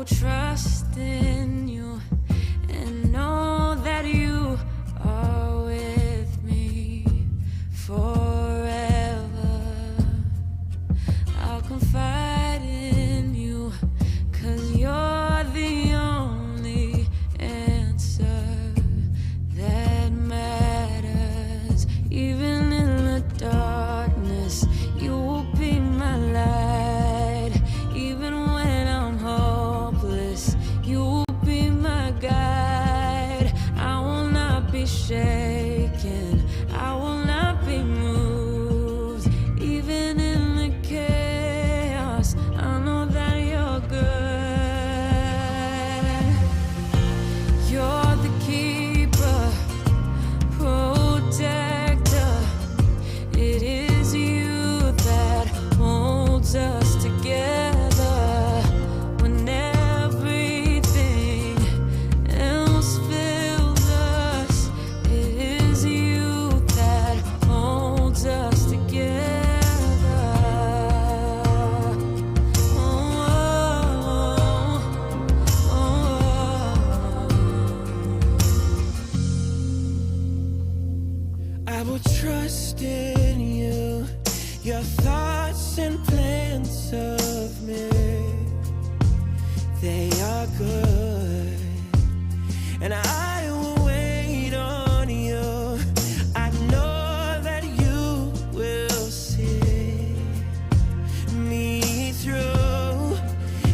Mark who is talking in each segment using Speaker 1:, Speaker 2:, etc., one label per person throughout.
Speaker 1: will trust in you and know that you are with me forever. I'll confide in you, 'cause you're the only answer that matters. Even in the darkness, you will be my light. Even when I'm hopeless, you will be my guide. I will not be shaken, I will not be moved. Even in the chaos, I know that you're good. You're the keeper, protector. It is you that holds us together when everything else fails us. It is you that holds us together. Oh, oh, oh. I will trust in you, your thoughts and plans of me, they are good, and I will wait on you. I know that you will see me through,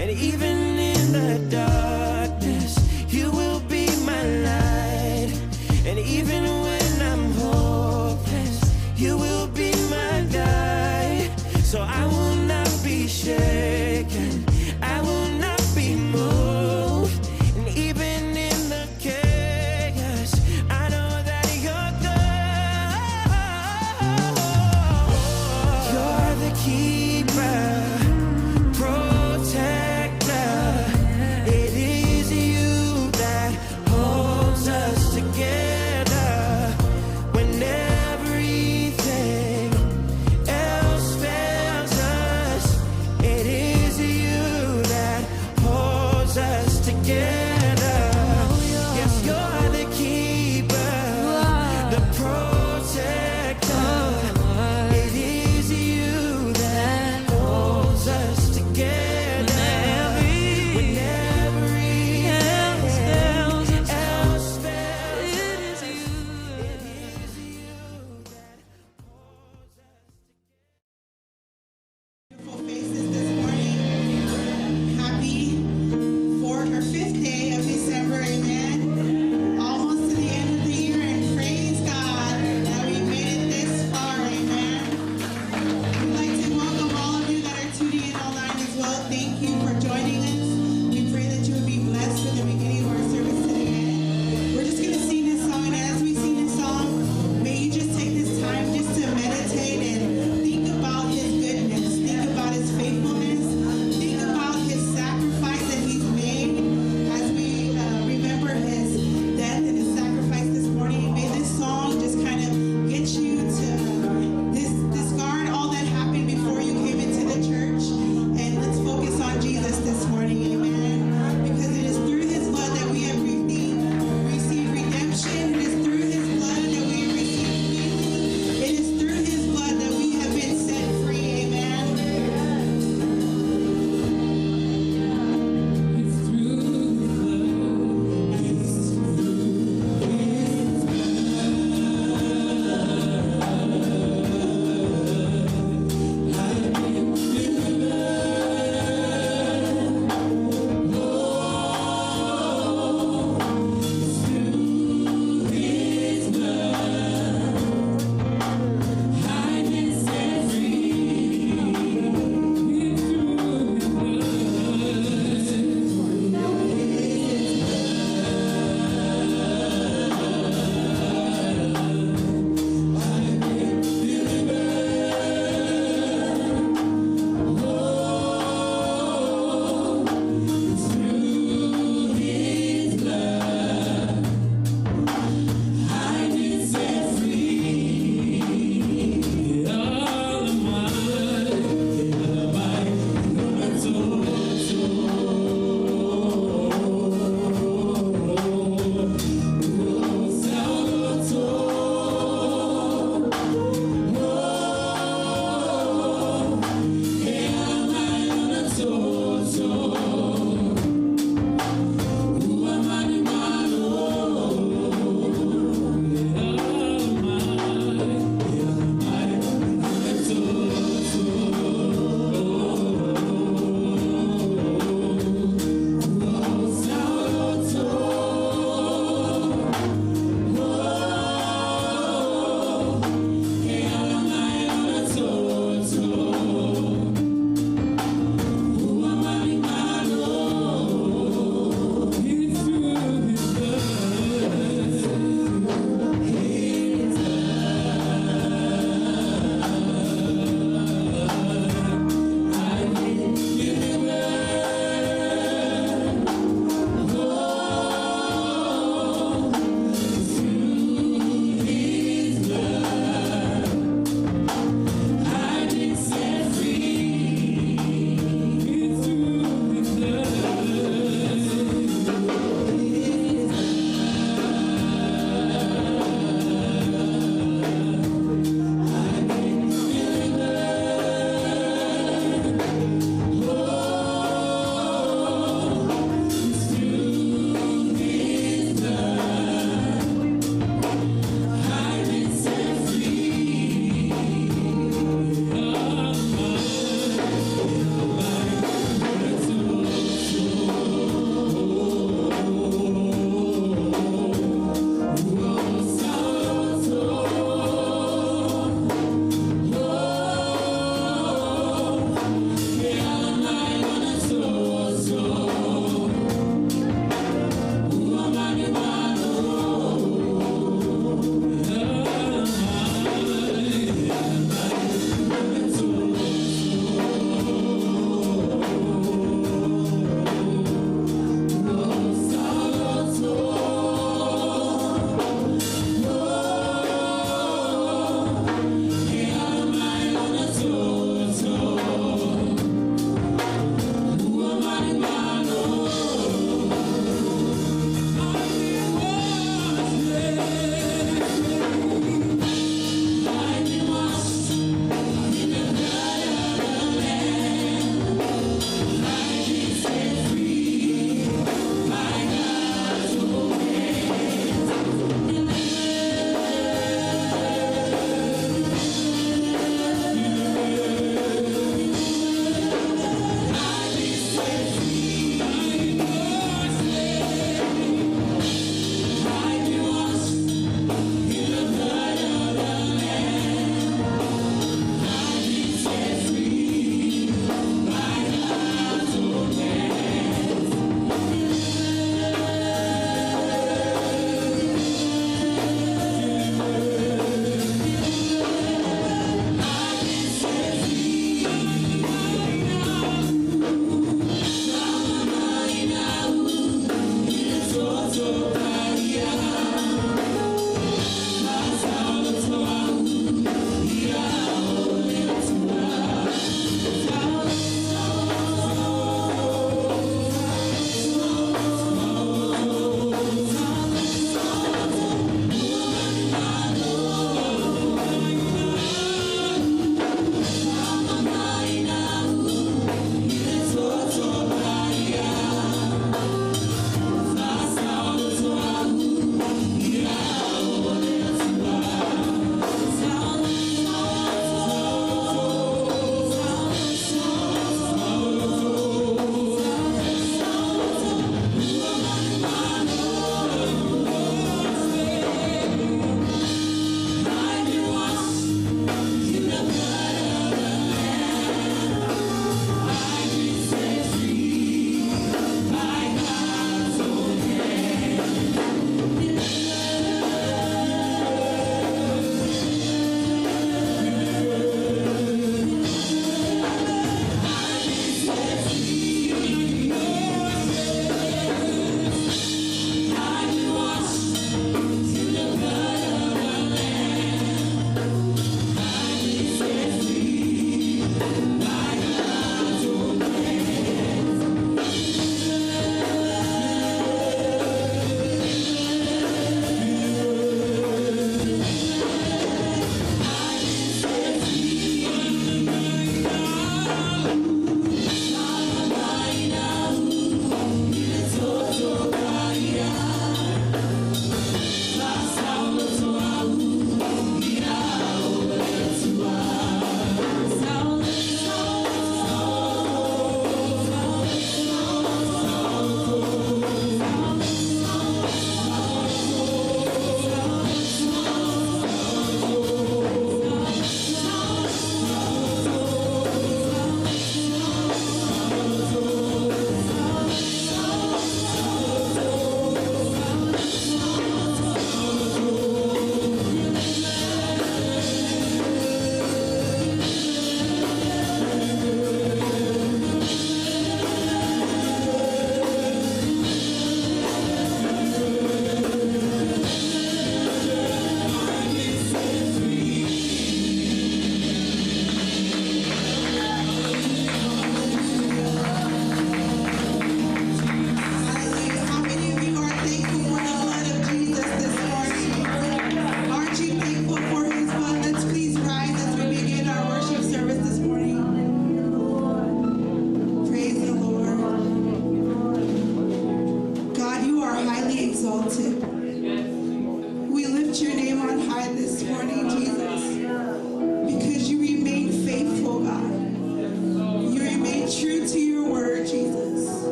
Speaker 1: and even in the darkness, you will be my light. And even when I'm hopeless, you will be my guide. So I will not be shaken, I will not be moved. And even in the chaos,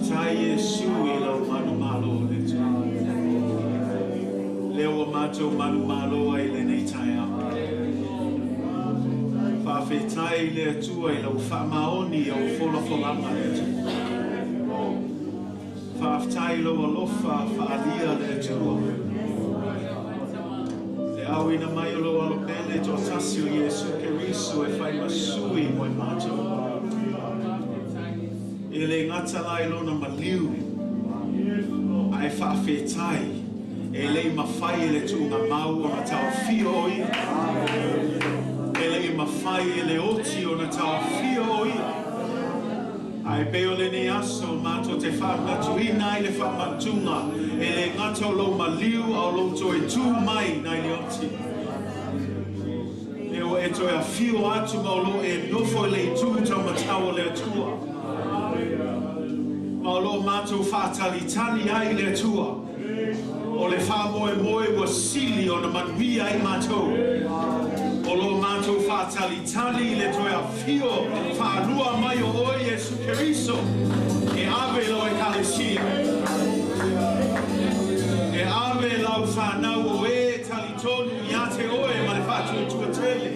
Speaker 2: whawhetai Yesu I lau manu malo le tu. Leo mato manu malo ai le nei tai apa. Whawhetai le atua I lau whamaoni au wholawholanga le tu. Whawhetai lo alofa whaalia le atua. Le awina mai lo alopele to tasio Yesu Keriso e whai masui mo I mato. E le ngata lai lona maliu ai whawhetai e le mawhai e le tunga mau o na tau fio oi e le mawhai e le oti o na tau fio oi ai peo le ni aso mato te whamatuina i le whamantunga e le ngata o lo maliu au lo to e tu mai nai le oti e o e to e a fio atu maulo e nofo e le tu tau matau le atua Maulo matou whātalitali ai le tua. O le whamoe moe wa sili o na manuia ai matou. O lo matou whātalitali le toe a fio whānua mai o oi Jesu Keriso. E ave lo e kalesia. E ave lau whanau o e talitonu I ate oe ma le whātua tuatele.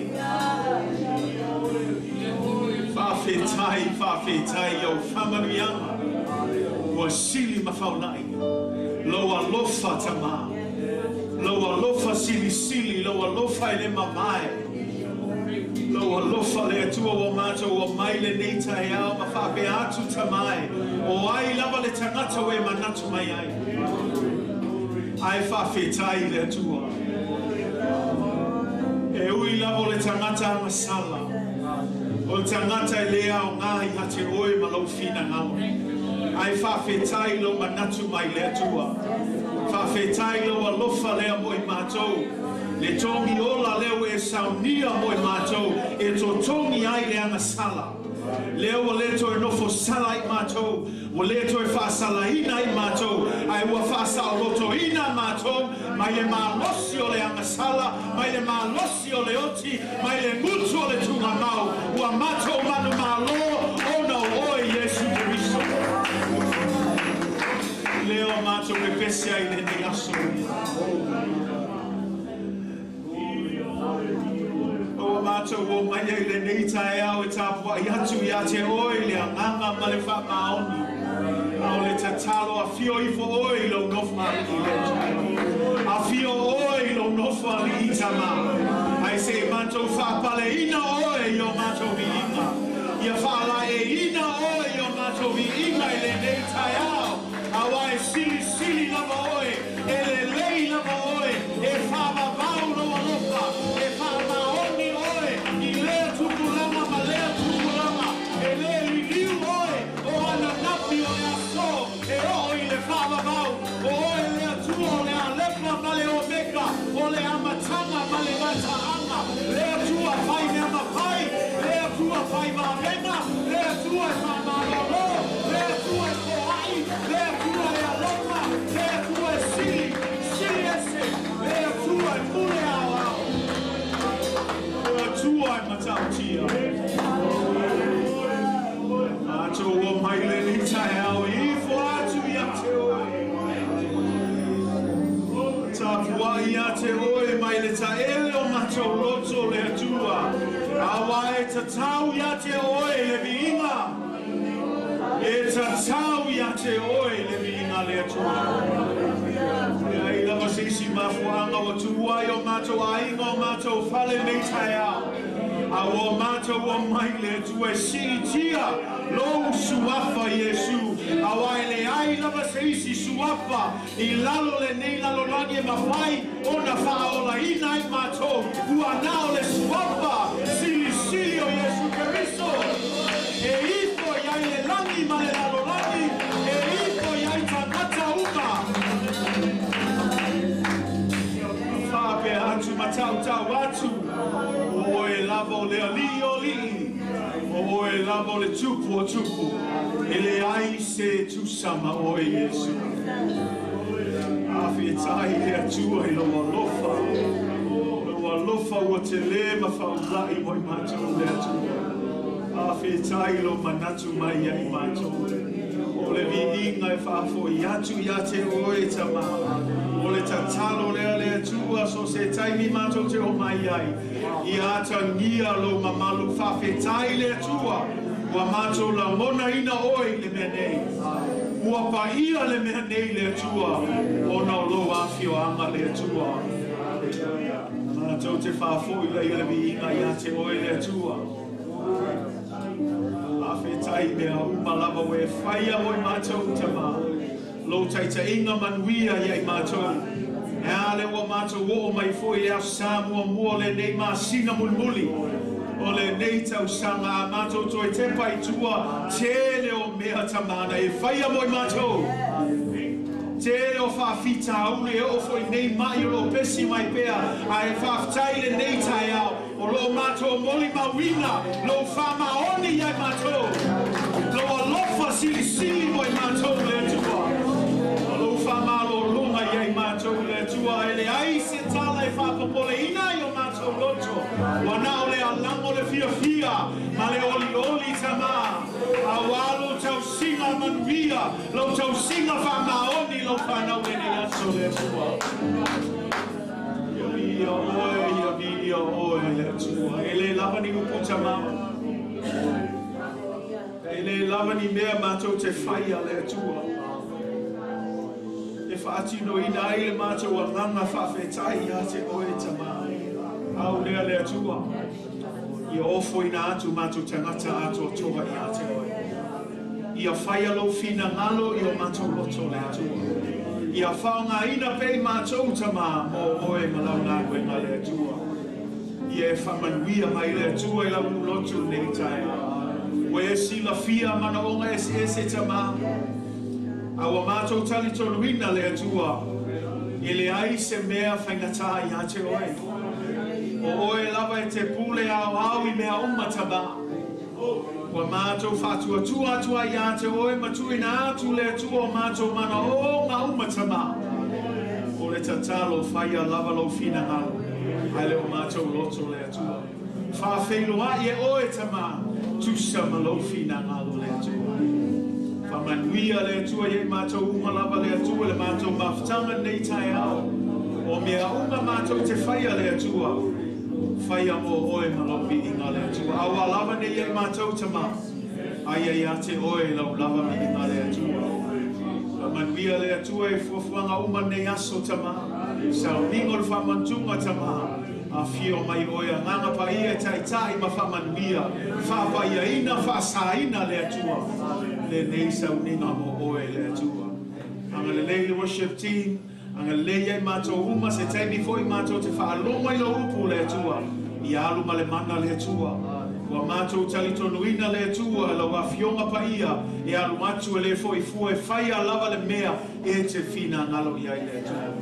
Speaker 2: Whawhetai o whamanuianga. Wa sili mawhaunai. Lo alofa tama. Lo alofa sili. Lo alofa ele mamae. Lo alofa le atua o mato o mai le neita e ao mawhape atu tamae. O ai lava le tangata o e manatu mai ai. Ai whawhetai le atua. E ui lava le tangata masala. O tangata e lea o ngai hate oe ma lau fina ngau. Ai whawhetai lo manatu mai le atua. Whawhetai lo alofa lea mo I mātou. Le tongi ola leo e saunia mo I mātou. E to tongi ai le anga sala. Leo o leto e nofo sala I mātou. O leto e whaasala ina I mātou. Ai ua whaasala roto ina mātou. Mai le mālosi o le anga sala. Mai le mālosi o le oti. Mai le ngutu o le tunga mau. Ua mātou manu mālo. Ona oi Jesu Keriso. Leo mato me pese ai le ni aso. O mato o mai ai le nei tae au e tapua I atu I ate oi le anganga ma le whamaoni. Au le tatalo a fio I fo oi lo nofa I le. A fio oi lo nofa I tama. Ai se mato whapale ina oi o mato vi inga. Ia whala e ina oi o mato vi inga I le nei tae au. Awa e sili lava oe, e le lei lava oe, e whama vau no alofa, e whama oni oe, I lea tukulanga ma lea tukulanga, e le liliu oe, o ana napi o le aso, e o I le whama vau, o oe lea tua o le alepa ma le omeka, o le amatanga ma le mataanga, lea tua whai mea mawhai, lea tua whai marenga, lea tua e whama lolo, lea tua e whoai, lea tua e alofa, lea tua e sili ese, lea tua e mule au au. Lea tua e matautia. Ato o mai le nita e au I fo atu I ate oe. Tapua I ate oe mai le taele o matou roto le atua. Awa e tatau I ate oe le viinga. E tatau I ate oe le viinga le atua. E lava sisi mafuanga o tuai o matou ainga o matou fale mei tae au. A o matou o mai le atua e siitia lo suafa Yesu. A wai le ai lava sisi suafa I lalo le nei lalo lagi e mawhai o na whaola ina I matou. Ua nao le suafa sili o Yesu Keriso. E ifo I ai le langi ma le lalo langi. E ifo I ai tangata uka. Whape atu matau atu. O e lavo le ali o li. O e lavo le tupu o tupu. E le ai se tusama o e Yesu. Awhetai le atua I lo alofa. Lo alofa ua te le mawhaulai mo I mātou le atua. Awhetai lo manatu mai ai mātou. O le vi inga e whaafo I atu ia te oe tama. O le tatalo lea lea tua so se taimi mato te o mai ai. I ata ngia lo mamalu whawhetai lea tua. Ua mato la mona ina oe le mea nei. Ua pa ia le mea nei lea tua. O na lo afio anga lea tua. Mato te whaafo I le vi inga ia te oe lea tua. Awhetai mea umalava we whaia oi mātou tama. Lo taita inga manuia iai mātou. E ale ua mātou o mai fwoi au Samoa mua le nei māsina mulmuli. O le nei tau sanga a mātou toi te pai tua tele o mea tamana e whaia moi mātou. Tele o whawhita aune e o fwoi nei mai o lo pesi mai pea. A e whawhitai le nei tai au. O lo mātou moli mawina, lo whamaoni iai mātou. Lo alofa sili sili moi mātou le tua. O lo whamalo lunga iai mātou le tua. E le ai se tala e whapapole ina I o mātou loto. Wana o le alango le fia fia, ma le oli oli tama. A walo tau singa manuia, lo tau singa whamaoni, lo whanau e ne aso le tua. Ia oe le tua. E le lava ni uputa mama. E le lava ni mea mātou te whaia le tua. E whaatino ina ai le mātou a nganga whawhetai a te oe tama. Au lea le tua. Ia ofo ina atu mātou tangata atu o toa I a te oe. Ia whaia lo fina ngalo I o mātou loto le tua. Ia whaonga ina pei mātou tama mo oe malau ngā koe ngā lea tua. Ia e whamanuia mai lea tua I lau lotu nei tae. Oe e sila fia mana onga ese tama. Awa mātou tali tonu ina lea tua. I le ai se mea whaingata I a te oe. O oe lava e te pule au au I mea oma tama. Wa mātou whātua tua tua I a te oe matuina atu le tua o mātou mana o ngā umatama. O le tatalo whaia lava lo fina ngalo. Ai le o mātou loto le tua. Whawheilua I e oe tama. Tusa ma lo fina ngalo le tua. Whamanuia le tua I e mātou umalava le tua le mātou mawhtanga nei tai au. O mea uma mātou te whaia le tua. Whaia mo oe malopi inga le tua. Awa lava ne iei mātou tama. Ai ai a te oe lau lava mi inga le tua. Manuia le tua e fuafuanga uma ne aso tama. Sao mingo le whamantunga tama. A fio mai oe a nganga pa ia tai tai ma whamanuia. Whapaia ina whasaina le tua. Le nei sau ninga mo oe le tua. Anga le leile worship team. Anga leia I mātou uma se taimi foi mātou te whaalonga I lo upu le tua. I alu ma le mana le tua. Wa mātou tali tonu ina le tua la wa fionga pa ia. E alu matu e le foi fue whaia lava le mea e te fina ngalo iai le tua.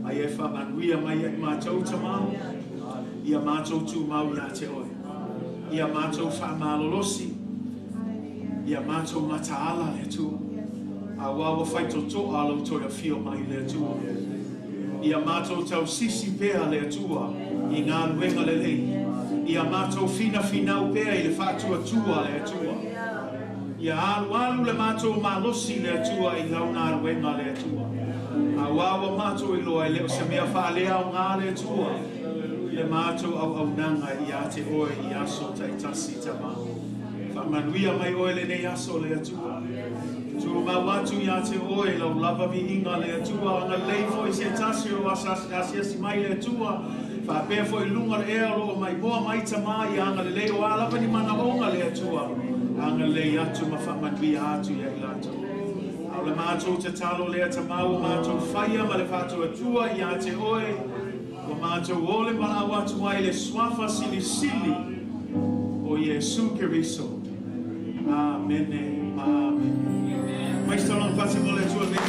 Speaker 2: Ai e whamanuia mai e mātou tamau. Ia mātou tu mau ia te oe. Ia mātou whamalolosi. Ia mātou mataala le tua. A wawa whai toto alo toi a fio mai le tua. Ia mātou tau sisi pēa le tua I ngā luenga le lei. Ia mātou fina finau pēa I le whātua tua le tua. Ia alu alu le mātou malosi le tua I lau ngā luenga le tua. A wawa mātou I loa I leo se mea whaalea o ngā le tua. Le mātou au nanga I a te oe I aso tai tasi tama. Whamanuia mai oe le nei aso le tua. Tu mawatu ia te oe lau lava vi inga le tua. Anga lei foi se tasi o asiasi mai le tua. Whapea foi lunga le ea lo mai moa mai tamai. Anga le lei o alapa ni mana onga le tua. Anga lei atu ma whamanuia atu ia I lato. Au le mātou te talo lea tamau. Mātou whaia ma le whātua tua ia te oe. O mātou ole mana watu ai le swafa sili sili. O Yesu Keriso. Amen. Amen. Mai stolo un passo con le tue nei out.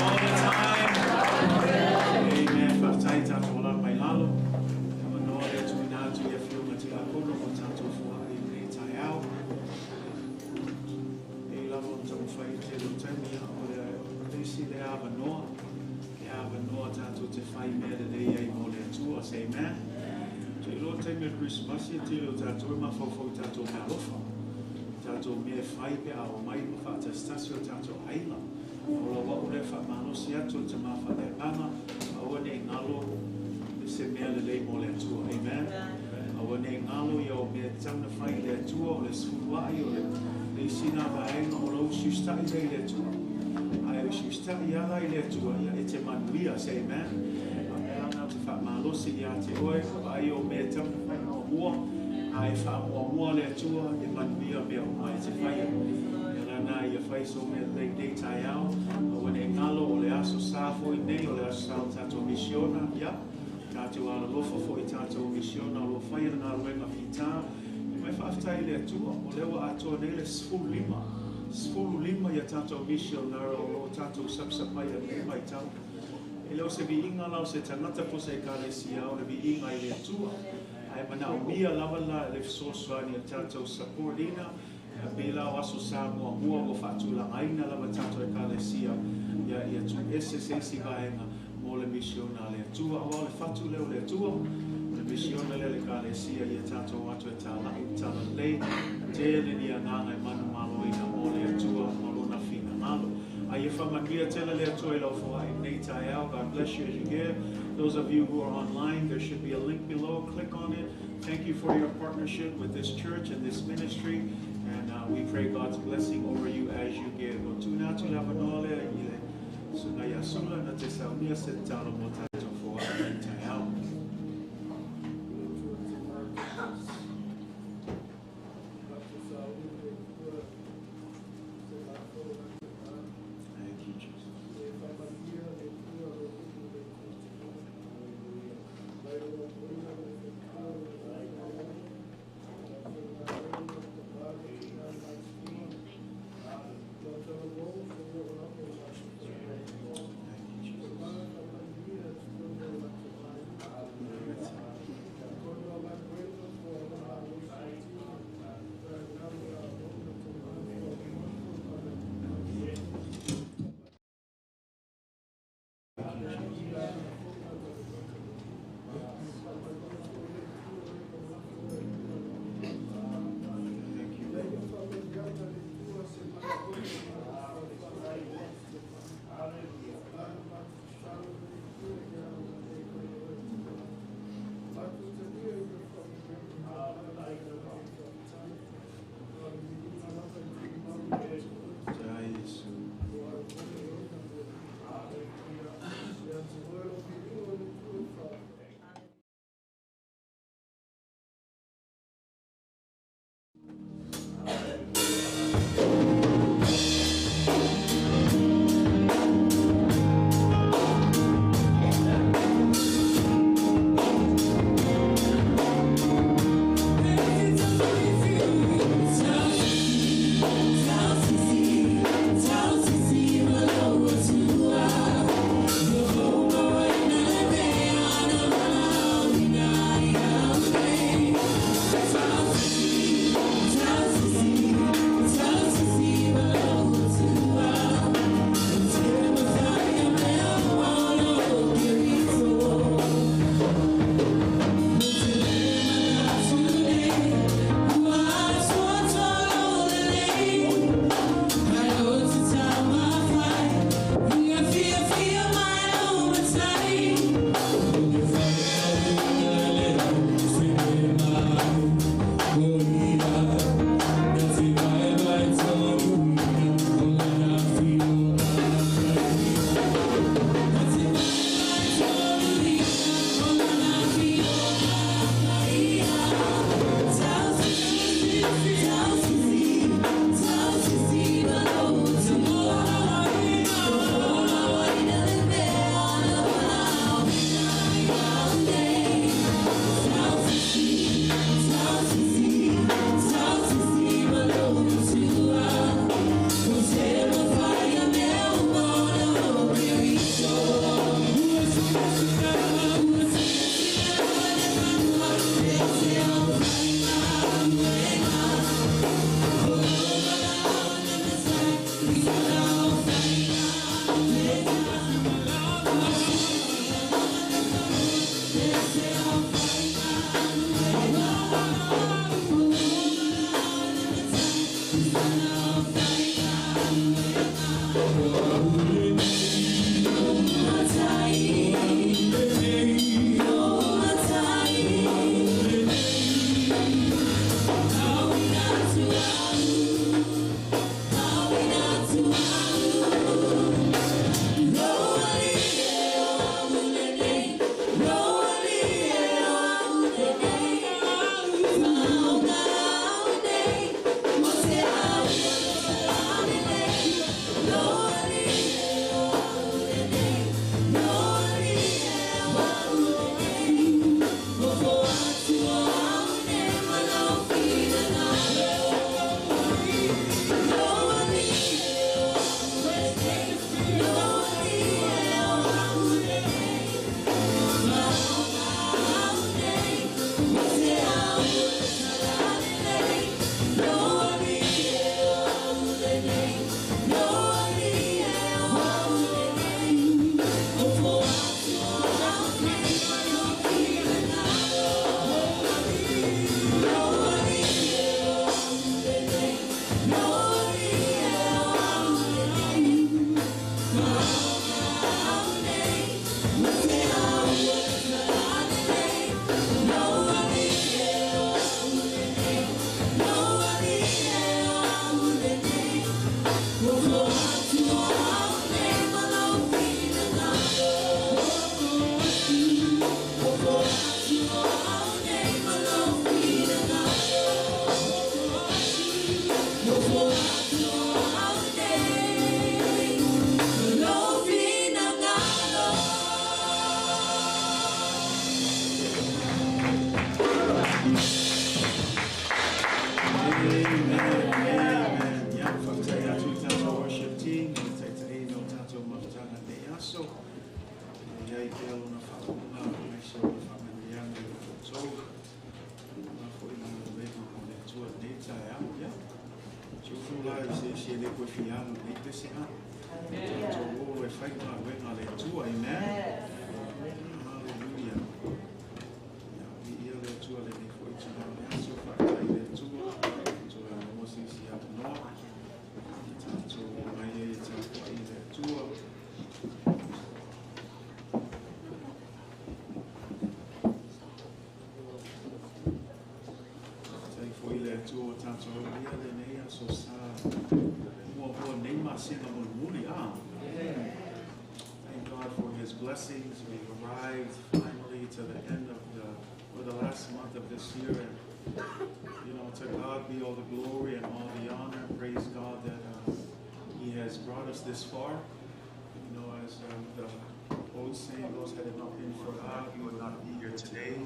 Speaker 2: All the time. Amen. Partai tanto la mai lalo. No le tue nato e fiume ti la con tanto fuori nei tai out. E la volta un fai te lo temi a si le ava no. Che ava no tanto te fai mere dei ai mole tua, say amen. Lord, take me Merry Christmas, e te leo tātou ma whawhau tātou me alofa. Tātou me whai pe ao mai ma whaatastasi o tātou haila. Ola wa ule whamanosi atu te ma whaeanga, awane ngalo se mea le lei mo le atua. Amen. Awane ngalo i au mea tauna whai le atua o le sfuruai o le sina vaenga o lau siustai lei le atua. Ai o siustai ala i le atua, ia e te manuia, say amen. Malosi ia te oe, ai o mea tamu whai o mua, ai wha mua le atua, e manuia mea o mai te whaia. E rana ia whai so mea lei tai au, o wane ngalo o le aso sāfo i nei, o le aso sāo tātou misiona, ia, tātou ala lofa fo i tātou misiona, o lo whaia ngā ruenga whita, i mai whaftai le atua, o lewa atua nei le sfulu lima ia tātou misiona, o tātou sapsapaia nei mai tau. E leo se vi inga lau se tangata po se kālesia o le vi inga i le atua. Ai mana o mia lava la le fisoswani a tātou supportina. E pe lau aso sā mua o whaatula aina lava tātou e kālesia. Ia tu ese si vaenga mo le misiona le atua. Awa le whatu leo le atua. Le misiona le kālesia ia tātou atu e tala lei. Te le ni anganga e manu malo ina mo le atua. Malo na fina malo. God bless you as you give. Those of you who are online, there should be a link below. Click on it. Thank you for your partnership with this church and this ministry. And we pray God's blessing over you as you give. Thank God for his blessings. We've arrived finally to the end of the last month of this year. And, to God be all the glory and all the honor. Praise God that he has brought us this far. As the old saying goes, had it not been for God, we would not be here today.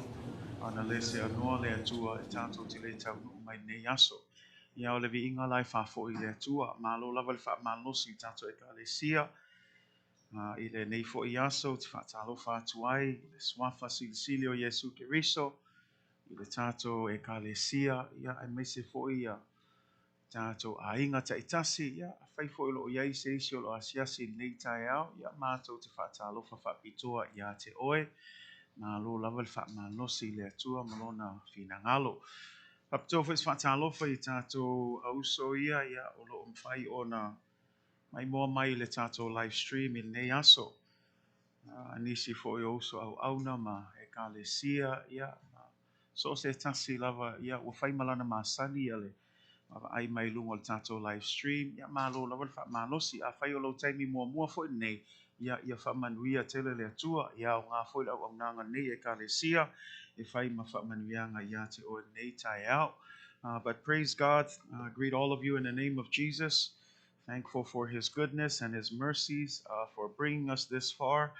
Speaker 2: Ia o le vi inga lai fa fo I le tua malo lava le fa malo si tato ekalesia I le nei fo I aso te fa talo fa tuai le swafa sili o Yesu Keriso I le tato ekalesia ia ai mese fo ia tato a inga ta itasi ia a fai fo ilo ia I se isi o lo asiasi nei tai au ia mato te fa talo fa pitoa ia te oe malo lava le fa malo si le tua malona fina ngalo Papto fes fatalofa I tato auso ia o lo umfai ona mai moa mai le tato live stream I nei aso. Anisi fo I auso au auna ma ekalesia ia. So se tasi lava ia ua fai malana masani ia le. Ai mai lungo le tato live stream ia malo lava le fa malosi a fai o lo taimi mua fo I nei. Ia fa manuia tele le atua ia o ngā fo I lau au nanga nei ekalesia. If I or nei out. But praise God, greet all of you in the name of Jesus. Thankful for his goodness and his mercies for bringing us this far.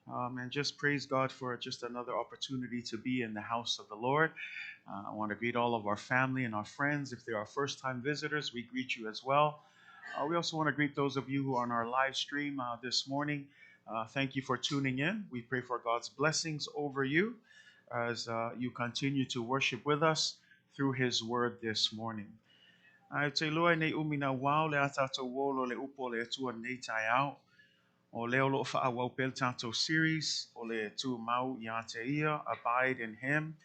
Speaker 2: And just praise God for just another opportunity to be in the house of the Lord. I want to greet all of our family and our friends. If they are first-time visitors, we greet you as well. We also want to greet those of you who are on our live stream this morning. Thank you for tuning in. We pray for God's blessings over you as you continue to worship with us through his word this morning. Ai te loa nei umina wao le atato wolo le upo le tua nei tai au. O leo lo faa wau pel tato series o le tu mau ia te ia, abide in him.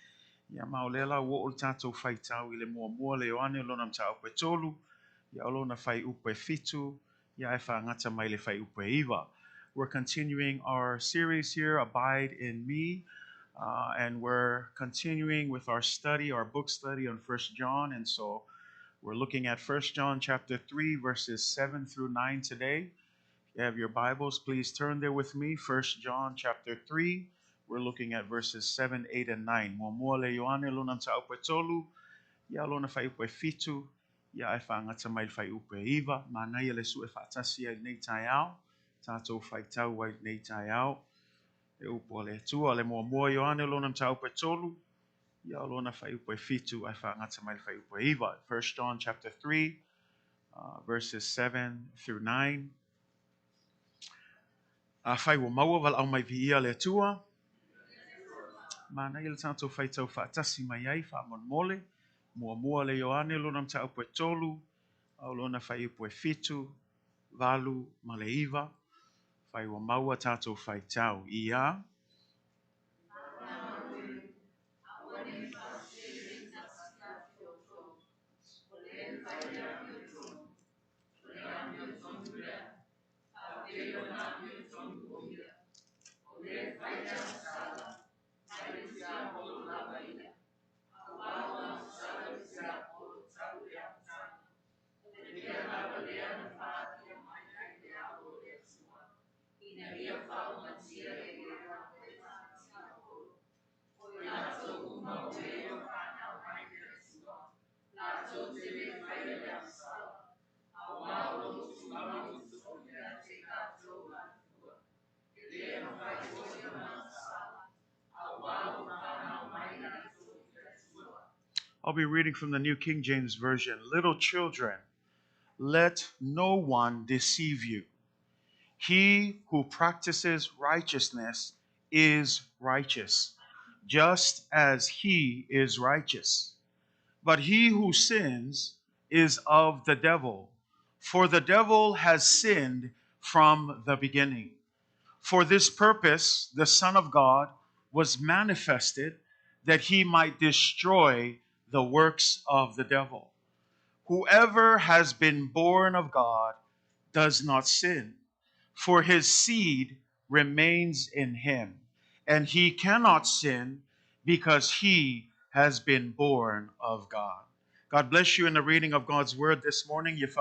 Speaker 2: Ia mau lela wo o tato fai tau I le mua le oane lona mta upe tolu. Ia lona fai upe fitu. Ia e wha ngata mai le fai upe iwa. We're continuing our series here, Abide in Me. And we're continuing with our study, our book study on 1 John. And so we're looking at 1 John chapter 3, verses 7 through 9 today. If you have your Bibles, please turn there with me. 1 John chapter 3, we're looking at verses 7, 8, and 9. Mua le Ioane luna ta upe tolu, ia lona fai upe fitu, ia e wha ngata mai fai upe iwa, ma nai le su e wha tasi ai nei tai au, tātou fai tau wai nei tai au. E upo le tua le mua Ioane lona mta upe tolu, ia lona fai upe fitu ai wha ngata mai fai upe iwa. 1 John chapter 3, verses 7 through 9. A fai wa maua wala au mai vi ia le tua. Ma nai le tātou fai tau wha tasi mai ai wha mon mole. Mua le Ioane lona mta upe tolu, au lona fai upe fitu, valu ma le iwa. Fai wa maua tātou fai tau. Ia. I'll be reading from the New King James Version. Little children, let no one deceive you. He who practices righteousness is righteous, just as he is righteous. But he who sins
Speaker 3: is of the devil, for the devil has sinned from the beginning. For this purpose, the Son of God was manifested that he might destroy the works of the devil. Whoever has been born of God does not sin, for his seed remains in him, and he cannot sin because he has been born of God. God bless you in the reading of God's word this morning. This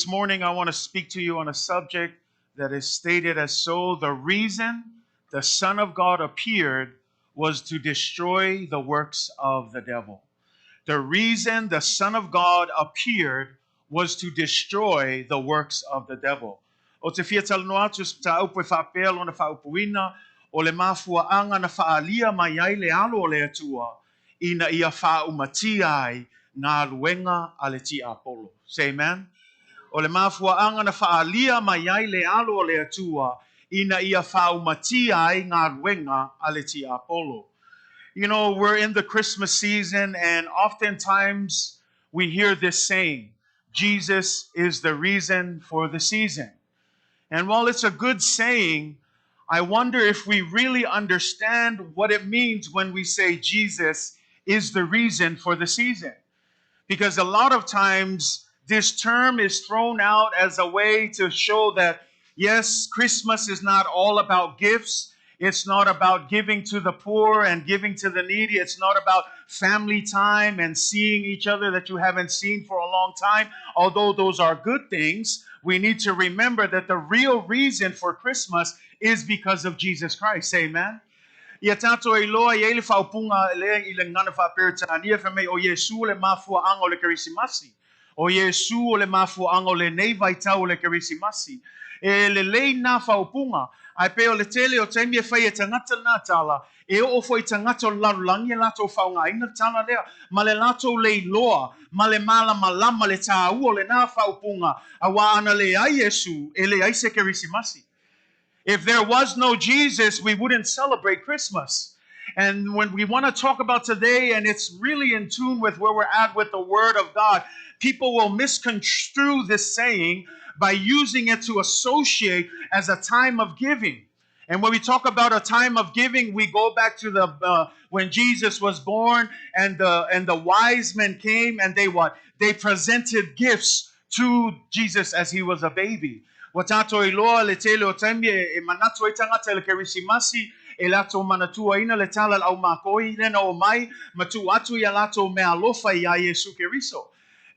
Speaker 3: morning, I want to speak to you on a subject that is stated as so: the reason the Son of God appeared was to destroy the works of the devil. The reason the Son of God appeared was to destroy the works of the devil. O te fiatal no atu ta upu whapea o na whaupuina o le mafuaanga na whaalia mai ai le alo o le atua ina ia whaumati ai ngā ruenga a le ti Apollo. Say amen. O le mafuaanga na whaalia mai ai le alo o le atua ina ia whaumati ai ngā ruenga a le ti Apollo. You know, we're in the Christmas season, and oftentimes we hear this saying, Jesus is the reason for the season. And while it's a good saying, I wonder if we really understand what it means when we say Jesus is the reason for the season. Because a lot of times this term is thrown out as a way to show that, yes, Christmas is not all about gifts. It's not about giving to the poor and giving to the needy. It's not about family time and seeing each other that you haven't seen for a long time. Although those are good things, we need to remember that the real reason for Christmas is because of Jesus Christ. Amen. Ia tato e loa i ele whaupunga lea i le ngana whaperitania whamei o Yesu le mafua ango le kerisimasi. O Yesu o le mafua ango le neiva tau le kerisimasi. E le lei na whaupunga, ai pe o le tele o taimi e whai e tangata nā tala, e o fo i tangata o larulangi e lato whaunga ina tala lea, ma le lato lei loa, ma le mala malama le tā ua le nā whaupunga, a wa ana le ai Yesu, e le ai se kerisimasi. If there was no Jesus, we wouldn't celebrate Christmas. And when we want to talk about today, and it's really in tune with where we're at with the Word of God, people will misconstrue this saying by using it to associate as a time of giving. And when we talk about a time of giving, we go back to the when Jesus was born, and the wise men came, and they presented gifts to Jesus as he was a baby. Watato I loa le tele o taimi e manato e tangata le kerisimasi e lato manatua ina le tala au makoi lena o mai matu atu ia lato mea alofa ia Yesu Keriso.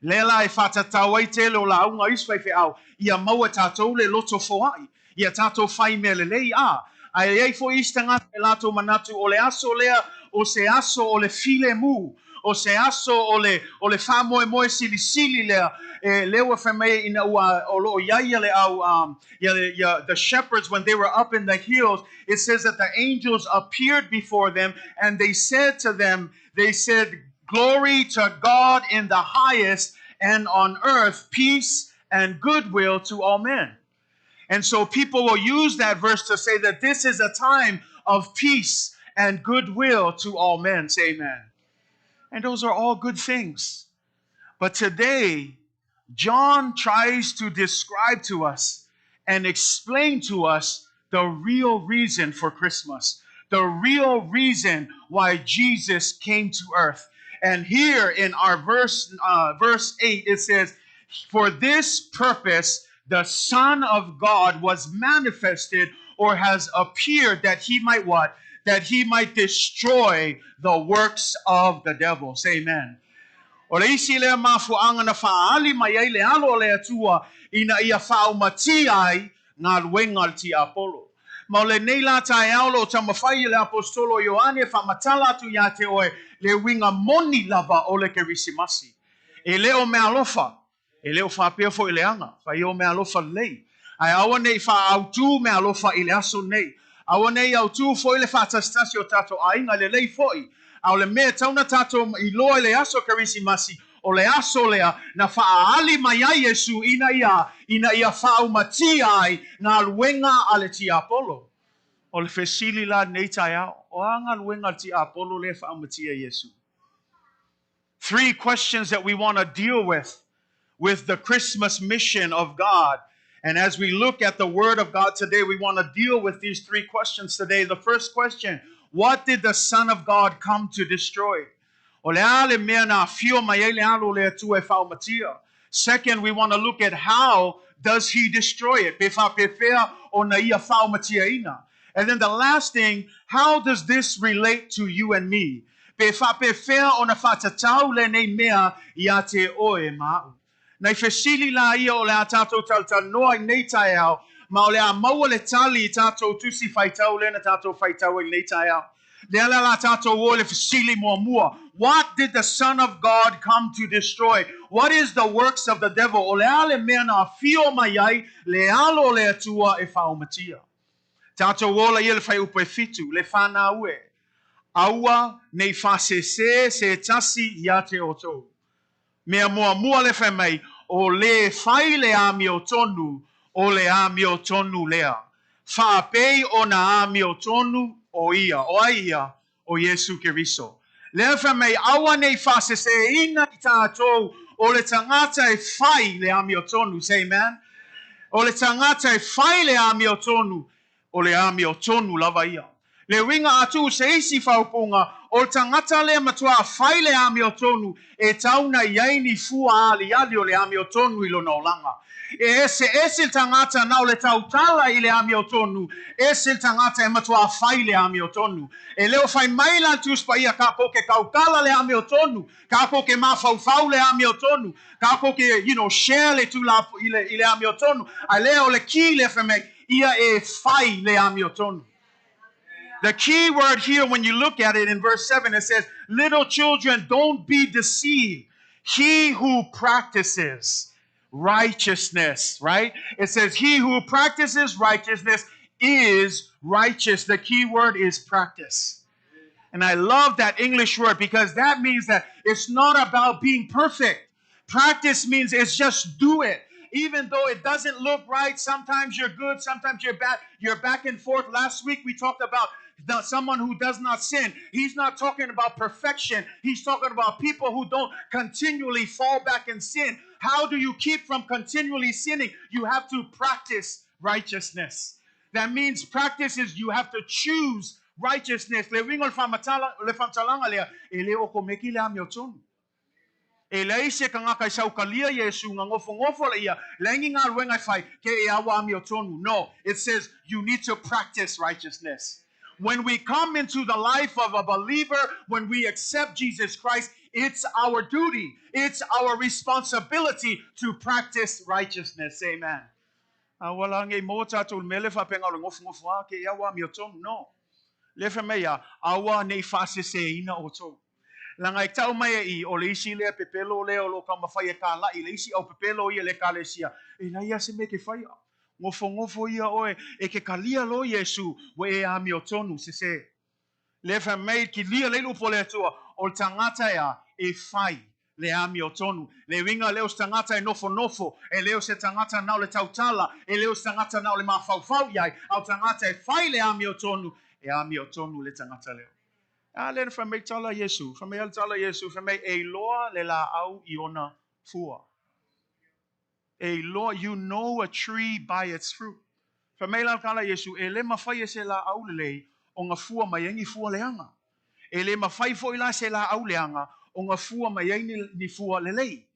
Speaker 3: Lela e whatatau ai tele o la aunga iswai fe au ia maua tatou le loto foai ia tatou whai me le lei a. Ai ei fo istangata e lato manatu o le aso lea o se aso o le file mu. O se aso o le whamoe moe sili sili lea lewa whamei ina ua o lo iaia le au the shepherds, when they were up in the hills, it says that the angels appeared before them and they said to them, they said, glory to God in the highest, and on earth peace and goodwill to all men. And so people will use that verse to say that this is a time of peace and goodwill to all men. Say amen. And those are all good things. But today, John tries to describe to us and explain to us the real reason for Christmas, the real reason why Jesus came to earth. And here in our verse 8, it says, for this purpose, the Son of God was manifested or has appeared that he might what? That he might destroy the works of the devil. Say amen. O le isi lea mafuanga na whaali mai ai le alo le atua ina ia whaumati ai ngā ruenga ti Apollo. Ma le nei la tae aulo o tamawhai le apostolo Ioane whamatala atu ia te oe le winga moni lava o le kerisimasi. E leo me alofa, e leo whapea fo i le anga, whai o me alofa lei. Ai awa nei wha autu me alofa i le aso nei. Awa nei autu fo i le whatastasi o tato ainga le lei foi. Au le mea tauna tato i loa le aso kerisimasi o le aso lea na whaali mai ai Yesu ina ia whaumati ai ngā luenga ale ti Apollo. O le fesili la nei tai au. O anga luenga ti apolo le fa amatia Yesu. 3 questions that we want to deal with the Christmas mission of God. And as we look at the Word of God today, we want to deal with these 3 questions today. The first question, what did the Son of God come to destroy? Second, we want to look at how does he destroy it? And then the last thing, how does this relate to you and me? Nei fesili la ia o le atato talta noa nei tai au, ma o le a maua le tali tato tusi faitau le na tato faitau nei tai au. Le ala la tato o le fesili mua. What did the Son of God come to destroy? What is the works of the devil? O le ale mea na fio mai ai, le alo le atua e whaumatia. Tato o la ia le fai upe fitu, le whana ue. Aua nei whasese se tasi ia te otou. Mea mua le whai mai, o le whai le ami o tonu, o le ami o tonu lea. Whaapei o na ami o tonu o ia, o ia, o Yesu Keriso. Le whai mai, awa nei whasese ina i tātou, o le tangata e whai le ami o tonu, say amen. O le tangata e whai le ami o tonu, o le ami o tonu lava ia. Le winga atu se isi whaupunga, o tangata le matua whai le ami o tonu, e tauna iaini fua ali o le ami o tonu ilo no langa. E ese tangata nao le tautala i le ami o tonu, ese tangata e matua whai le ami o tonu. E leo whai maila tuspa ia ka poke kaukala le ami o tonu, ka poke mawhauwhau le ami o tonu, ka poke, share le tula i le ami o tonu, a leo le ki le whame, ia e whai le ami o tonu. The key word here, when you look at it in verse 7, it says, little children, don't be deceived. He who practices righteousness, right? It says, he who practices righteousness is righteous. The key word is practice. And I love that English word because that means that it's not about being perfect. Practice means it's just do it. Even though it doesn't look right, sometimes you're good, sometimes you're bad. You're back and forth. Last week we talked about someone who does not sin. He's not talking about perfection. He's talking about people who don't continually fall back and sin. How do you keep from continually sinning? You have to practice righteousness. That means practice is you have to choose righteousness. E lei se ka ngaka sau kalia Yesu nga ngofo le ia lengi nga luenga fai ke e awa mi o tonu. No, it says you need to practice righteousness. When we come into the life of a believer, when we accept Jesus Christ, it's our duty, it's our responsibility to practice righteousness. Amen. Wala ngai mo tatou mele fa penga le ngofo ke e awa mi o tonu. No. Le fa mea awa nei fase se ina o tonu. Langa i tau mai I o le isi lea pepelo lea o lo ka mawhai e ka la I le isi au pepelo ia le ka le sia. E na ia se me ke whai. Ngofo ia oe e ke kalia lo Yesu we e ami o tonu se se. Le wha mei ki lia le lupo le atua o tangata ea e whai le ami o tonu. Le winga leo tangata e nofo e leo se tangata nao le tautala e leo se tangata nao le mawhau iai au tangata e whai le ami o tonu e ami o tonu le tangata leo. Alen from me tala Yesu, from me tala Yesu, from me e loa le la au iona fua. E loa, you know a tree by its fruit. From me la kala Yesu, e le mawhai se la au le o ngā fua mai engi fua leanga. E le mawhai fo ila se la au leanga o ngā fua mai engi ni fua le lei.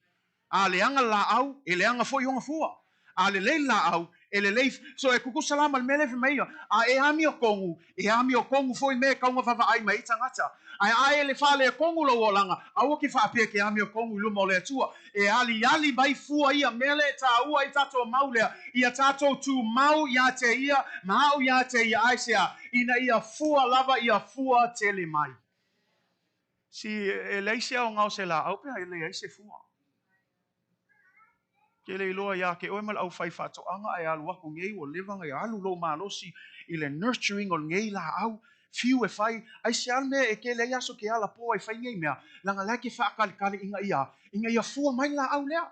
Speaker 3: A leanga la au, e leanga fo i o ngā fua. A le lei la au, ele lei so e kuku salama le mele mai a e ami o kongu foi me ka nga fa ai mai tangata ai le fa le kongu lo langa a o ki fa pe ke ami o kongu lu mo le tua e ali mai fua ia mele ta ua I tato maulea ia tato tu mau ia te ia mau ia te ia aisea ina ia fua lava ia fua tele mai si e leise o ngau se la au pe ele ai se fua ke le loa ia ke oe mal au fai whatoanga ai alu aku ngei o levanga ai alu lo malosi I le nurturing o ngei la au fiu e fai ai se alme e ke le iaso ke ala po ai fai ngei mea langa lake whaakalikali inga ia fua mai la au lea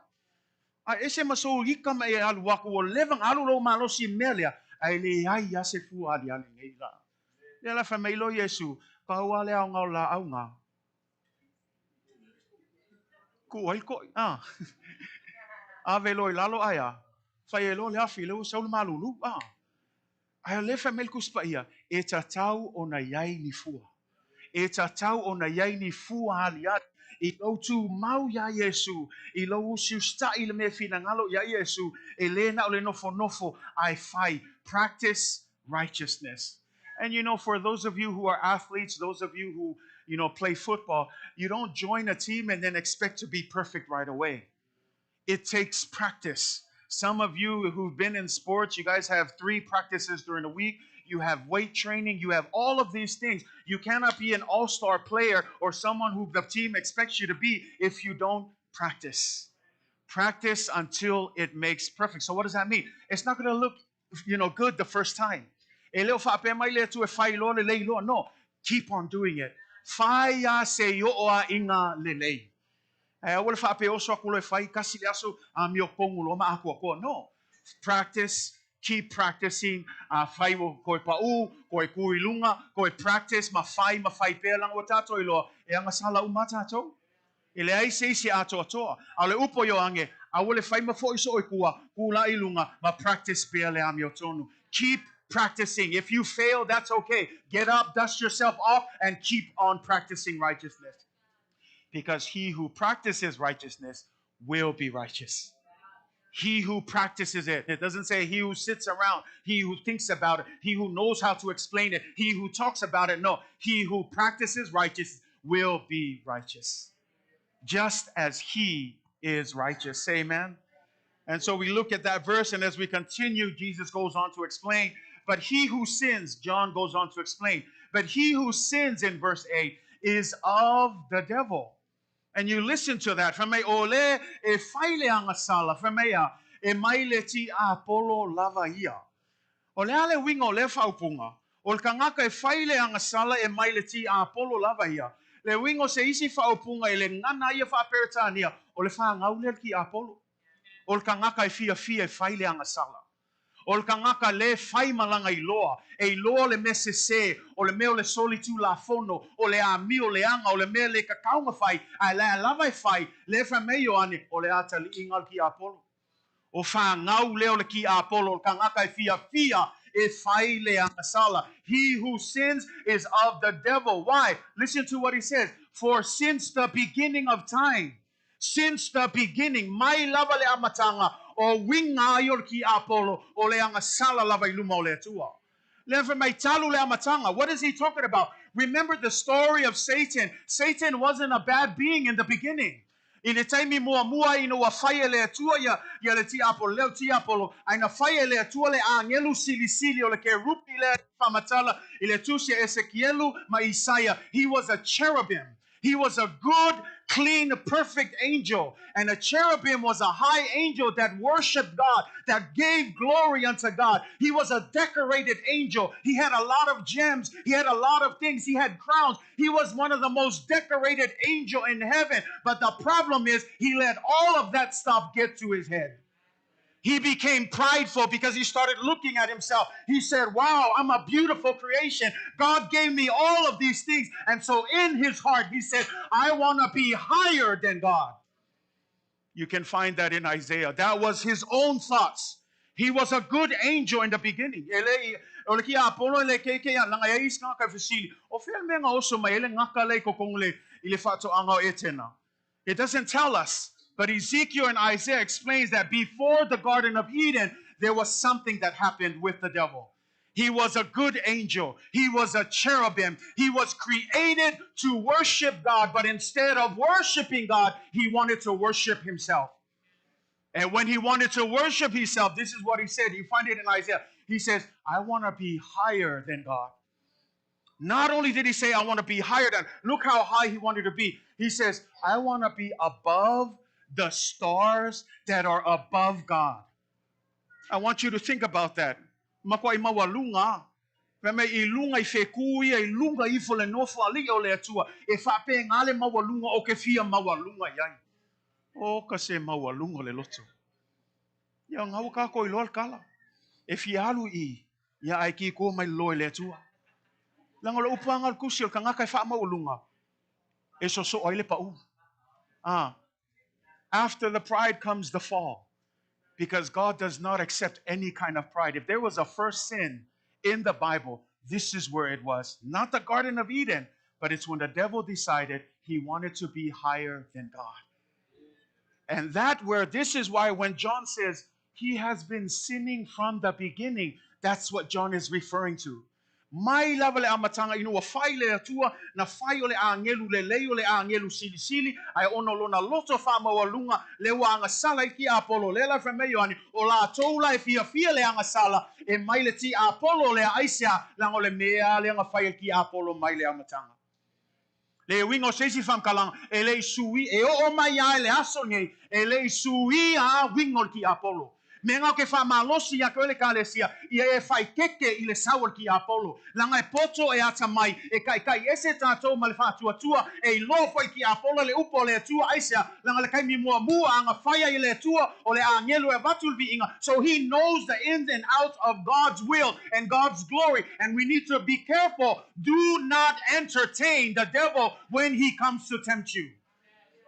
Speaker 3: a ese maso ika mai alu aku o levanga alu lo malosi mea lea ai le ai ya se fu ali ali ngai la. Le la fa mai lo Yesu, pa wa le au ngau la au nga. Ku ai ko ave lo lalo aya. Fa ye lo le afi le so malulu. Ai le fa mel kus pa ia e tatau ona yai ni fua. E tatau ona yai ni fua ali ali. I lo tu mau ya Yesu, I lo usiu sta I le me fina ngalo ya Yesu, e le na o le nofo nofo, I fight. Practice righteousness. And you know, for those of you who are athletes, those of you who, play football, you don't join a team and then expect to be perfect right away. It takes practice. Some of you who've been in sports, you guys have 3 practices during the week. You have weight training. You have all of these things. You cannot be an all-star player or someone who the team expects you to be if you don't practice. Practice until it makes perfect. So what does that mean? It's not going to look, good the first time. No, keep on doing it. Faya se yoa inga lelei. No. Practice, keep practicing. Fai koi pau, koi kuilunga, koi practice, mafai pe lang o tato ilo. E anga sala umatato. Ile ai se si ato atoa. Ale upo yo ange. Awole fai mafo iso oikua. Kula ilunga, ma practice pe ale amiotonu. Keep practicing. If you fail, that's okay. Get up, dust yourself off, and keep on practicing righteousness. Because he who practices righteousness will be righteous. He who practices it. It doesn't say he who sits around, he who thinks about it, he who knows how to explain it, he who talks about it. No, he who practices righteousness will be righteous. Just as he is righteous. Say amen. And so we look at that verse, and as we continue, Jesus goes on to explain. But he who sins, John goes on to explain, but he who sins in verse 8 is of the devil. And you listen to that. From ole e faile anga sala. From e maile ti Apollo lava ia. Ole ale wingo le faupunga. Ol kangaka e faile anga sala e maile ti Apollo lava ia. Le wingo se isi faupunga e le ngana ia fa peretania. Ole fa ngaule ki Apollo. Ol kangaka e fia e faile anga sala. Ol kangaka le fai malanga iloa, e iloa le mesese, o le meo le solitu la fono, o le amio le anga, o le mea le kakaunga fai, a le alava e fai, le fa meio ane, o le ata li ingal ki Apollo. O fa ngau leo le ki Apollo, o kangaka e fia, e fai le anga sala. He who sins is of the devil. Why? Listen to what he says. For since the beginning of time, since the beginning, mai lava le amatanga, o winga yor ki Apollo, o le anga sala lava iluma o le atua. What is he talking about? Remember the story of Satan. Satan wasn't a bad being in the beginning. Ile taimi mua ino wa fai le atua ya le ti Apollo, aina fai le atua le angelu sili o le ke rupi le famatala ile tusia Ezekielu ma Isaiah. He was a cherubim. He was a good, clean, perfect angel. And a cherubim was a high angel that worshiped God, that gave glory unto God. He was a decorated angel. He had a lot of gems. He had a lot of things. He had crowns. He was one of the most decorated angels in heaven. But the problem is he let all of that stuff get to his head. He became prideful because he started looking at himself. He said, wow, I'm a beautiful creation. God gave me all of these things. And so in his heart, he said, I want to be higher than God. You can find that in Isaiah. That was his own thoughts. He was a good angel in the beginning. It doesn't tell us. But Ezekiel and Isaiah explains that before the Garden of Eden, there was something that happened with the devil. He was a good angel. He was a cherubim. He was created to worship God, but instead of worshiping God, he wanted to worship himself. And when he wanted to worship himself, this is what he said. You find it in Isaiah. He says, I want to be higher than God. Not only did he say, I want to be higher than, look how high he wanted to be. He says, I want to be above the stars that are above God. I want you to think about that. Makwai mawalunga. Peme ilunga ifekui ilunga ifole nofu ali ole atua. E fape ngale mawalunga o ke fia mawalunga yai. O kase mawalunga le loto. Ya ngau ka ko ilol kala. E fialu I Ya ai ki ko mai loi le tua. Langa le upangal kusil ka ngakai fa maulunga. E so so oile pa u. Ah. After the pride comes the fall. Because God does not accept any kind of pride. If there was a first sin in the Bible, this is where it was. Not the Garden of Eden, but it's when the devil decided he wanted to be higher than God. And this is why when John says he has been sinning from the beginning, that's what John is referring to. Mai lava le amatanga inu wa fai le atua na fai o le angelu le lei o le angelu sili sili ai ono lona loto fa mawalunga le wa anga sala ki Apollo le la frame yoani o la toula e fia le anga sala e mai le ti Apollo le aisia la le mea le anga fai ki Apollo mai le amatanga le wingo sesi fam kalang e le sui e o mai ai le aso nei e le sui a wingo ki Apollo. Menga ke fa malosi ya ko le kalesia ia e fai keke i le saul ki Apollo langa e poto e ata mai e kai ese tato mal fa tua e lo foi ki Apollo le upo le tua aisia langa le kai mi mua anga faya i le tua o le angelo e batul vi inga, so he knows the ins and outs of God's will and God's glory, and we need to be careful. Do not entertain the devil when he comes to tempt you.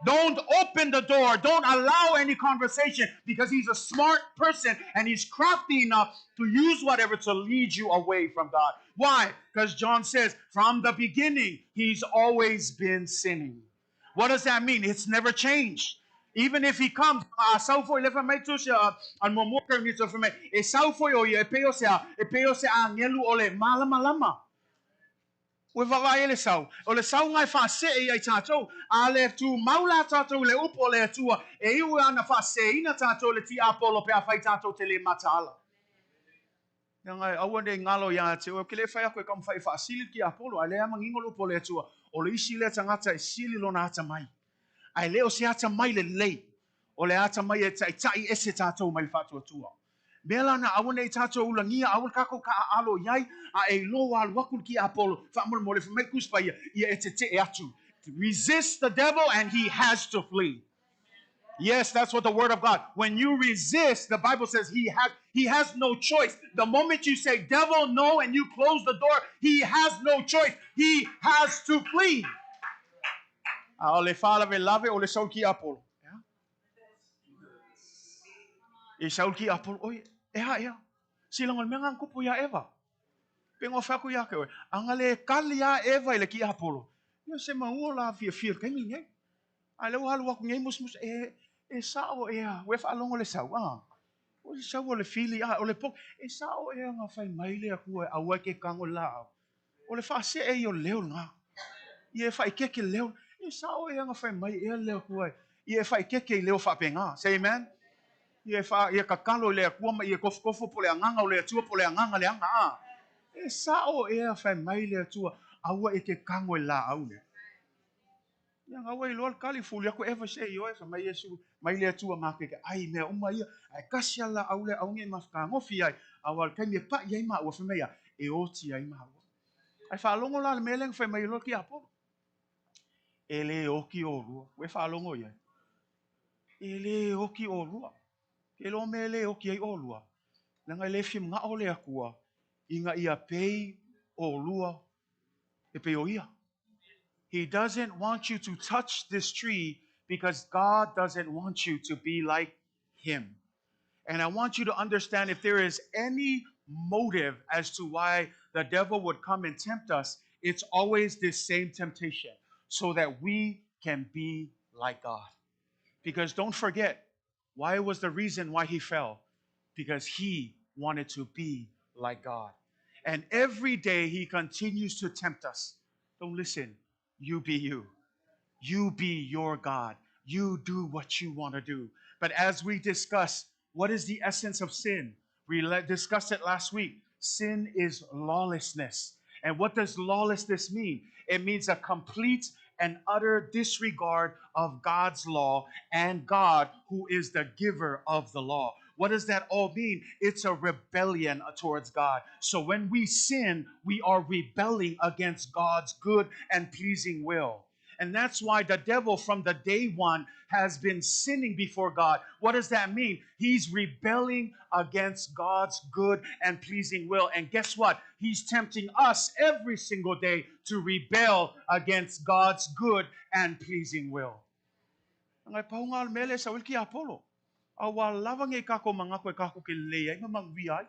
Speaker 3: Don't open the door. Don't allow any conversation, because he's a smart person and he's crafty enough to use whatever to lead you away from God. Why? Because John says from the beginning, he's always been sinning. What does that mean? It's never changed. Even if he comes, malama. We vai ele sau. O le sau ngai fa se e ai tatou. A le tu maula tatou le upo le tua. E iu ana fa se ina tatou le ti Apollo pe a fai tatou te le matala. Ngai aua de ngalo ya te o kile fai ko kam fai fa sili ki Apollo. Ale ama ngingolo upo le tua. O le isi le tangata e sili lona ata mai. Ai le o se ata mai le lei. O le ata mai e tai ese tatou mai fa tua. Bela na awone tato ulangia awul kako ka alo yai a e lo al wakul ki Apollo fa mo mo le fa mekus pa ia etete e atu. Resist the devil and he has to flee. Yes, that's what the word of God. When you resist, the Bible says he has no choice. The moment you say devil no and you close the door, he has no choice. He has to flee. Ole fala ve lave ole sau ki Apollo. E saul ki Apollo oi ea sila ngol mengang kupu ya Eva pengo fa ku ya ke angale kalia Eva ile ki Apollo yo se maula fia kai minye ale wal wak ngai mus e sao ea we fa longo le sao o le sao le fili o le pok e sao ea nga fai mai le ku a wa ke kango la o le fa se e yo leo nga ye fa ke leo e sao ea nga fai mai e leo ku ye fa ke leo fa penga say amen. Ia kakalo le akua ia kofo po le anganga o le atua po le anganga le anga e sao e fai mai le atua aua e ke kango la au le ia nga wai lol California ko ever say yo fa mai Yesu mai le atua ma ke ai me o mai ai kasia la au le au nge mafka ngofi ai awal kai me pa ia ma o fa mai e oti ai ma ai fa longo la le meleng fa mai lol ki apo ele o ki o ru we fa longo ia ele o ki o ru ke lo mele o ki ai olua langa le fim nga ole akua inga ia pei olua e pei o ia. He doesn't want you to touch this tree because God doesn't want you to be like him. And I want you to understand, if there is any motive as to why the devil would come and tempt us, it's always this same temptation, so that we can be like God. Because don't forget, why was the reason why he fell? Because he wanted to be like God. And every day he continues to tempt us. Don't listen. You be you. You be your God. You do what you want to do. But as we discuss, what is the essence of sin? We discussed it last week. Sin is lawlessness. And what does lawlessness mean? It means a complete and utter disregard of God's law and God, who is the giver of the law. What does that all mean? It's a rebellion towards God. So when we sin, we are rebelling against God's good and pleasing will. And that's why the devil from the day one has been sinning before God. What does that mean? He's rebelling against God's good and pleasing will. And guess what? He's tempting us every single day to rebel against God's good and pleasing will. Ngai paungal mele sa wilki Apollo. Awal lawang e kako mga ko kako kilei mamang viai.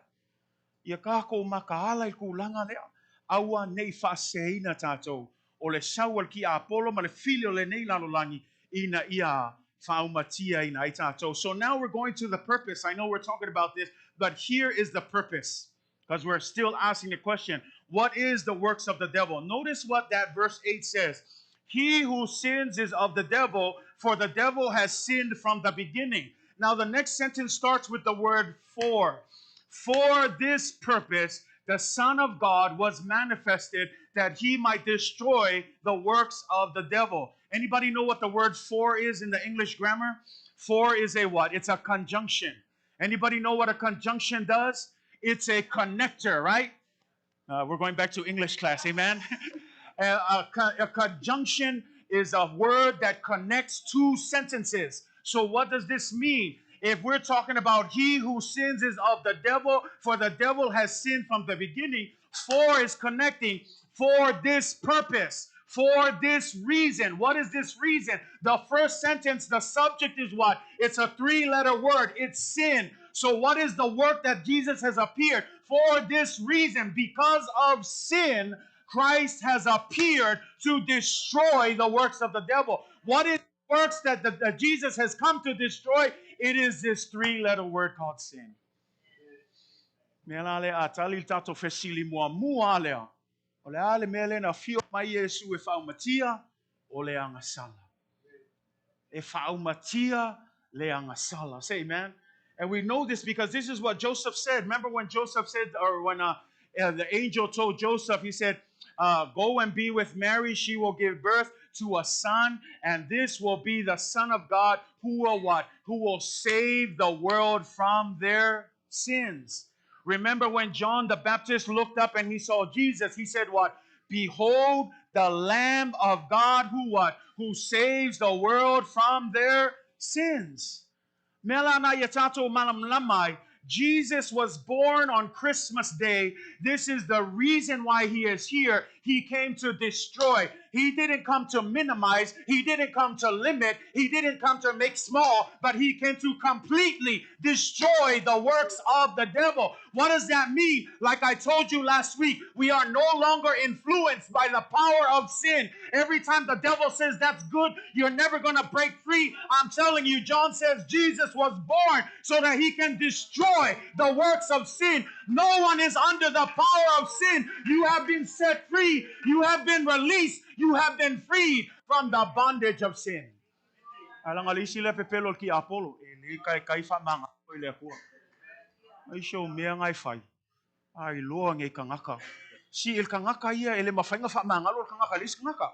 Speaker 3: Ia kako makaalai kulanga lea. Awa nei fasei na tato. O le sawal ki Apollo ma le filio le nei lalolangi ina ia faumatia ina tato. So now we're going to the purpose. I know we're talking about this, but here is the purpose. Because we're still asking the question, what is the works of the devil? Notice what that verse 8 says. He who sins is of the devil, for the devil has sinned from the beginning. Now the next sentence starts with the word for. For this purpose, the Son of God was manifested that he might destroy the works of the devil. Anybody know what the word for is in the English grammar? For is a what? It's a conjunction. Anybody know what a conjunction does? It's a connector, right? We're going back to English class, amen? A conjunction is a word that connects two sentences. So what does this mean? If we're talking about he who sins is of the devil, for the devil has sinned from the beginning, for is connecting for this purpose, for this reason. What is this reason? The first sentence, the subject is what? It's a three-letter word. It's sin. So what is the work that Jesus has appeared? For this reason, because of sin, Christ has appeared to destroy the works of the devil. What is the works that Jesus has come to destroy? It is this three-letter word called sin. Ole ale mele na fio mai Yesu e faumatia o le angasala. E faumatia le angasala. Say amen. And we know this because this is what Joseph said. Remember when Joseph said, or when the angel told Joseph, he said, go and be with Mary. She will give birth to a son, and this will be the Son of God who will what? Who will save the world from their sins. Remember when John the Baptist looked up and he saw Jesus, he said what? Behold the Lamb of God who what? Who saves the world from their sins. Melana yatato malam lamai. Jesus was born on Christmas Day. This is the reason why he is here. He came to destroy. He didn't come to minimize. He didn't come to limit. He didn't come to make small, but he came to completely destroy the works of the devil. What does that mean? Like I told you last week, we are no longer influenced by the power of sin. Every time the devil says that's good, you're never going to break free. I'm telling you, John says Jesus was born so that he can destroy the works of sin. No one is under the power of sin. You have been set free. You have been released. You have been freed from the bondage of sin. Alang alisi le pepelo ki Apollo. Ele kai fa manga ko ile ko. Ai show me ngai fai. Ai lo ngai kangaka. Si il kangaka ia ele mafainga fa manga lo kangaka lis kangaka.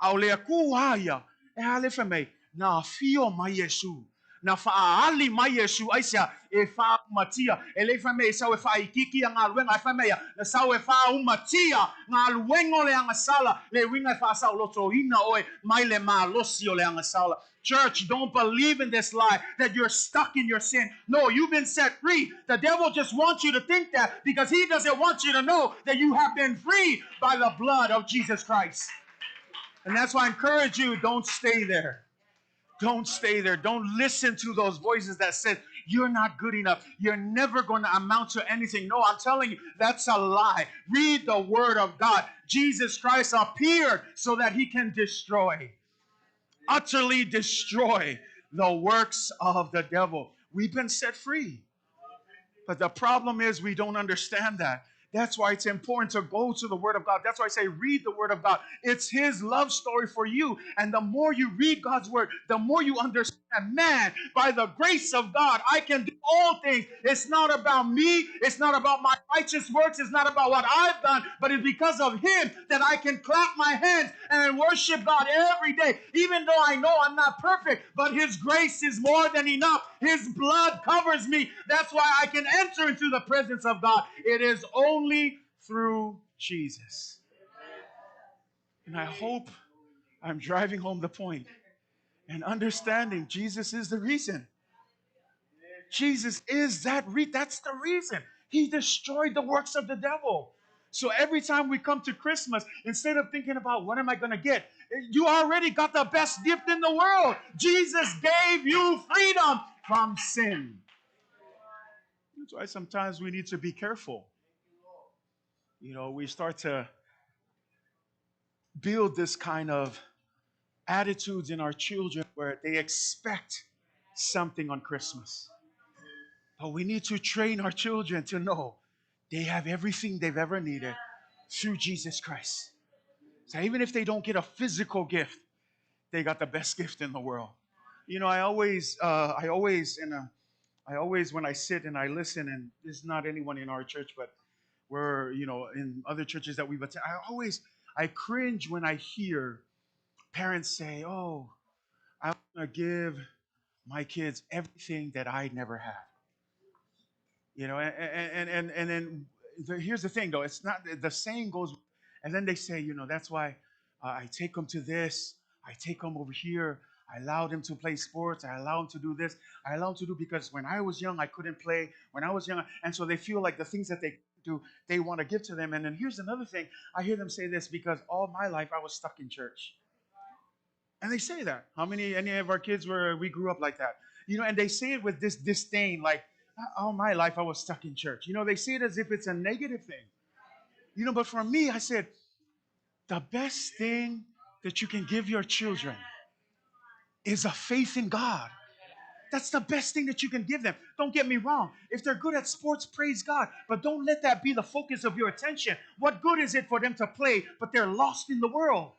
Speaker 3: Au le ku haya. E ale fa mai na fio mai Yesu. Na faali mai Yesu aisa e fa matia ele fa me sa e fa ikiki nga luenga fa me na sa e fa matia nga luengo le anga sala le winga fa sa loto hina oi mai le malosio le anga sala. Church, don't believe in this lie that you're stuck in your sin. No, you've been set free. The devil just wants you to think that because he doesn't want you to know that you have been freed by the blood of Jesus Christ. And that's why I encourage you, don't stay there. Don't stay there. Don't listen to those voices that said, you're not good enough. You're never going to amount to anything. No, I'm telling you, that's a lie. Read the word of God. Jesus Christ appeared so that he can destroy, utterly destroy the works of the devil. We've been set free. But the problem is we don't understand that. That's why it's important to go to the Word of God. That's why I say read the Word of God. It's His love story for you. And the more you read God's Word, the more you understand, man, by the grace of God, I can do all things. It's not about me. It's not about my righteous works. It's not about what I've done. But it's because of Him that I can clap my hands and worship God every day. Even though I know I'm not perfect, but His grace is more than enough. His blood covers me. That's why I can enter into the presence of God. It is only through Jesus. And I hope I'm driving home the point and understanding Jesus is the reason. Jesus is that's the reason. He destroyed the works of the devil. So every time we come to Christmas, instead of thinking about what am I going to get, you already got the best gift in the world. Jesus gave you freedom from sin. That's why sometimes we need to be careful. We start to build this kind of attitudes in our children where they expect something on Christmas. But we need to train our children to know they have everything they've ever needed through Jesus Christ. So even if they don't get a physical gift, they got the best gift in the world. I always, when I sit and I listen, and there's not anyone in our church, but we're, in other churches that we've attended, I cringe when I hear parents say, "Oh, I want to give my kids everything that I never had." And then here's the thing, though. It's not the saying goes, and then they say, that's why I take them to this, I take them over here, I allow them to play sports, I allow them to do this, I allow them to do because when I was young, I couldn't play. When I was young, and so they feel like the things that they do, they want to give to them. And then here's another thing. I hear them say this because all my life I was stuck in church. And they say that. Any of our kids we grew up like that? And they say it with this disdain, like, all my life I was stuck in church. They say it as if it's a negative thing. But for me, I said, the best thing that you can give your children is a faith in God. That's the best thing that you can give them. Don't get me wrong. If they're good at sports, praise God. But don't let that be the focus of your attention. What good is it for them to play, but they're lost in the world?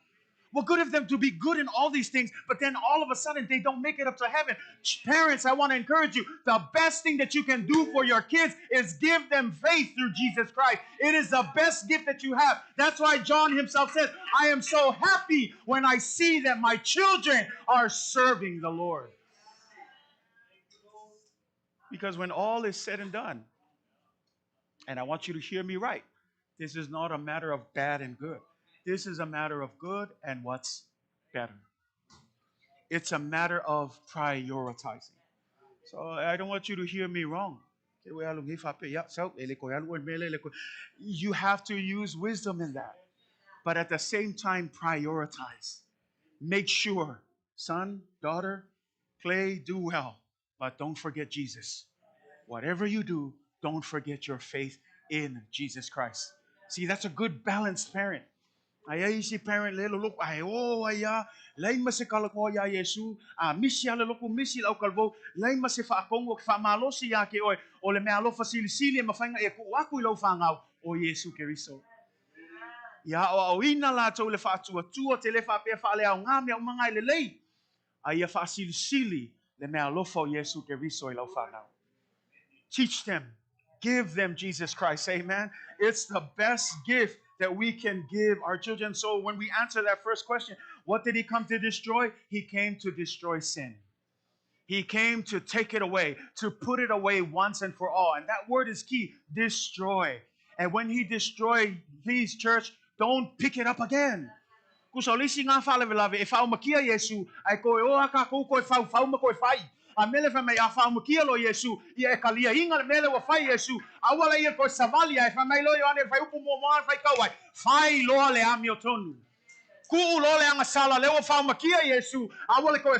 Speaker 3: What good of them to be good in all these things, but then all of a sudden they don't make it up to heaven? Parents, I want to encourage you. The best thing that you can do for your kids is give them faith through Jesus Christ. It is the best gift that you have. That's why John himself says, I am so happy when I see that my children are serving the Lord. Because when all is said and done, and I want you to hear me right, this is not a matter of bad and good. This is a matter of good and what's better. It's a matter of prioritizing. So I don't want you to hear me wrong. You have to use wisdom in that. But at the same time, prioritize. Make sure, son, daughter, play, do well. But don't forget Jesus. Whatever you do, don't forget your faith in Jesus Christ. See, that's a good balanced parent. Ay si parent lelo look ay aya lain masikalo ko ya Yesu misi ala loko misi au kalvo lain masifa akong wak fa malo siya ke oi ole me alo fasili mafanga e ku aku lo fangau o Yesu Keristo ya o ina la to le fa tua te le fa pe fa le au ngam ya mga lelei ay fa sili le me alo fo Yesu Keristo lo fangau. Teach them, give them Jesus Christ. Amen. It's the best gift that we can give our children. So when we answer that first question, what did he come to destroy? He came to destroy sin. He came to take it away, to put it away once and for all. And that word is key, destroy. And when he destroyed, please, church, don't pick it up again. Kusolisi nga fale velave, if au makia Yesu, ai koe oa ka koe fau ma koe fai. A mele fa me a fa makia lo Yesu, ia e kalia inga mele wa fai Yesu. Awala ia koe savalia, e fa mai lo yo ane fai upu mo moan fai kawai. Fai loa le amio tonu. Ku lo le anga sala le wa fa makia Yesu, awala koe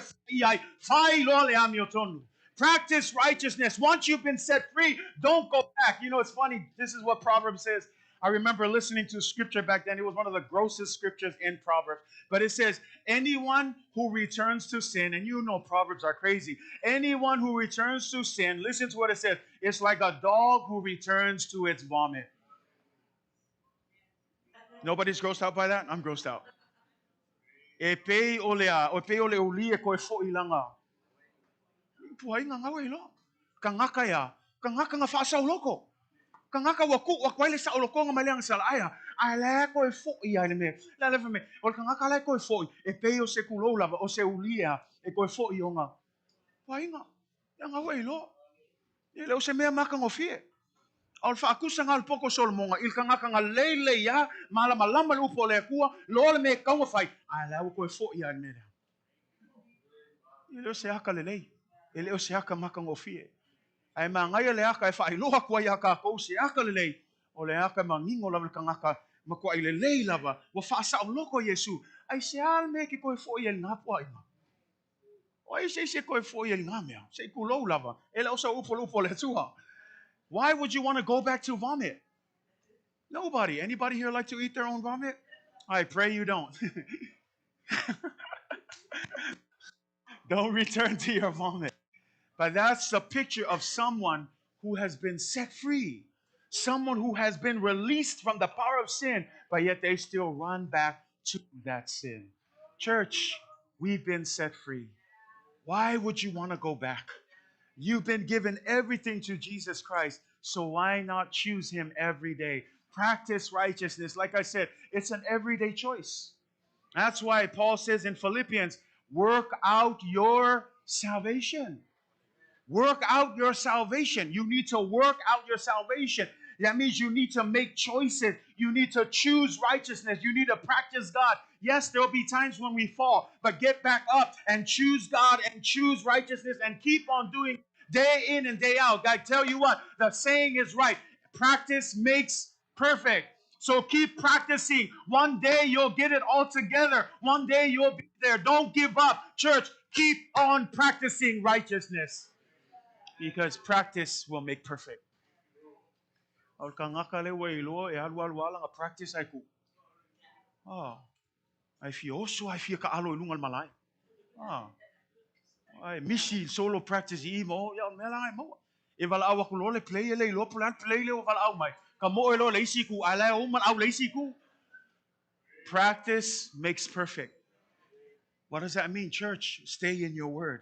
Speaker 3: fai loa le amio tonu. Practice righteousness. Once you've been set free, don't go back. It's funny. This is what Proverbs says. I remember listening to scripture back then. It was one of the grossest scriptures in Proverbs. But it says, anyone who returns to sin, and Proverbs are crazy. Anyone who returns to sin, listen to what it says. It's like a dog who returns to its vomit. Nobody's grossed out by that? I'm grossed out. E pei olea, o pei ole ulie koe fo ilanga. Puai nga ngawe lo. Kangaka ya, kangaka nga fa loko. Kangaka waku wakwele sa oloko nga maliang salaya. Ala ko e fo ia me. La le me. Ol kangaka la ko e fo e pe o se kulo la o se ulia e ko e fo ionga. Wa inga. Ya nga we lo. Ele o se me maka ngofie. Alfa aku sangal poko sol monga il kanga kanga lele ya mala malama lupo le kua lo me kawa fai ala ko fo ya mera ile se aka lele ile se aka makang ofie ai manga le aka fa iloha kwa ya ka ko se aka lele o le aka mangingo la kanga ka makwa ile lele lava wa fa sa loko Yesu ai se al me ki ko fo ya ngapwa ima o ai se ko fo ya ngamia se ku lo lava ele o sa upo le tua. Why would you want to go back to vomit? Nobody. Anybody here like to eat their own vomit? I pray you don't. Don't return to your vomit. But that's a picture of someone who has been set free, someone who has been released from the power of sin, but yet they still run back to that sin. Church, we've been set free. Why would you want to go back? You've been given everything to Jesus Christ, so why not choose Him every day? Practice righteousness. Like I said, it's an everyday choice. That's why Paul says in Philippians, work out your salvation. Work out your salvation. You need to work out your salvation. That means you need to make choices. You need to choose righteousness. You need to practice God. Yes, there'll be times when we fall, but get back up and choose God and choose righteousness and keep on doing day in and day out. I tell you what, the saying is right. Practice makes perfect. So keep practicing. One day you'll get it all together. One day you'll be there. Don't give up. Church, keep on practicing righteousness because practice will make perfect. Al kangakale wailo e alwalwala nga practice ay ku. Ah, ay fioso ay fia ka alo ilungal malay. Ah, ay misi solo practice imo ya melay mo. E vala awa ku lole play le lo plan play le vala aw mai. Kamo elo leisi ku ala o man aw leisi ku. Practice makes perfect. What does that mean, church? Stay in your word.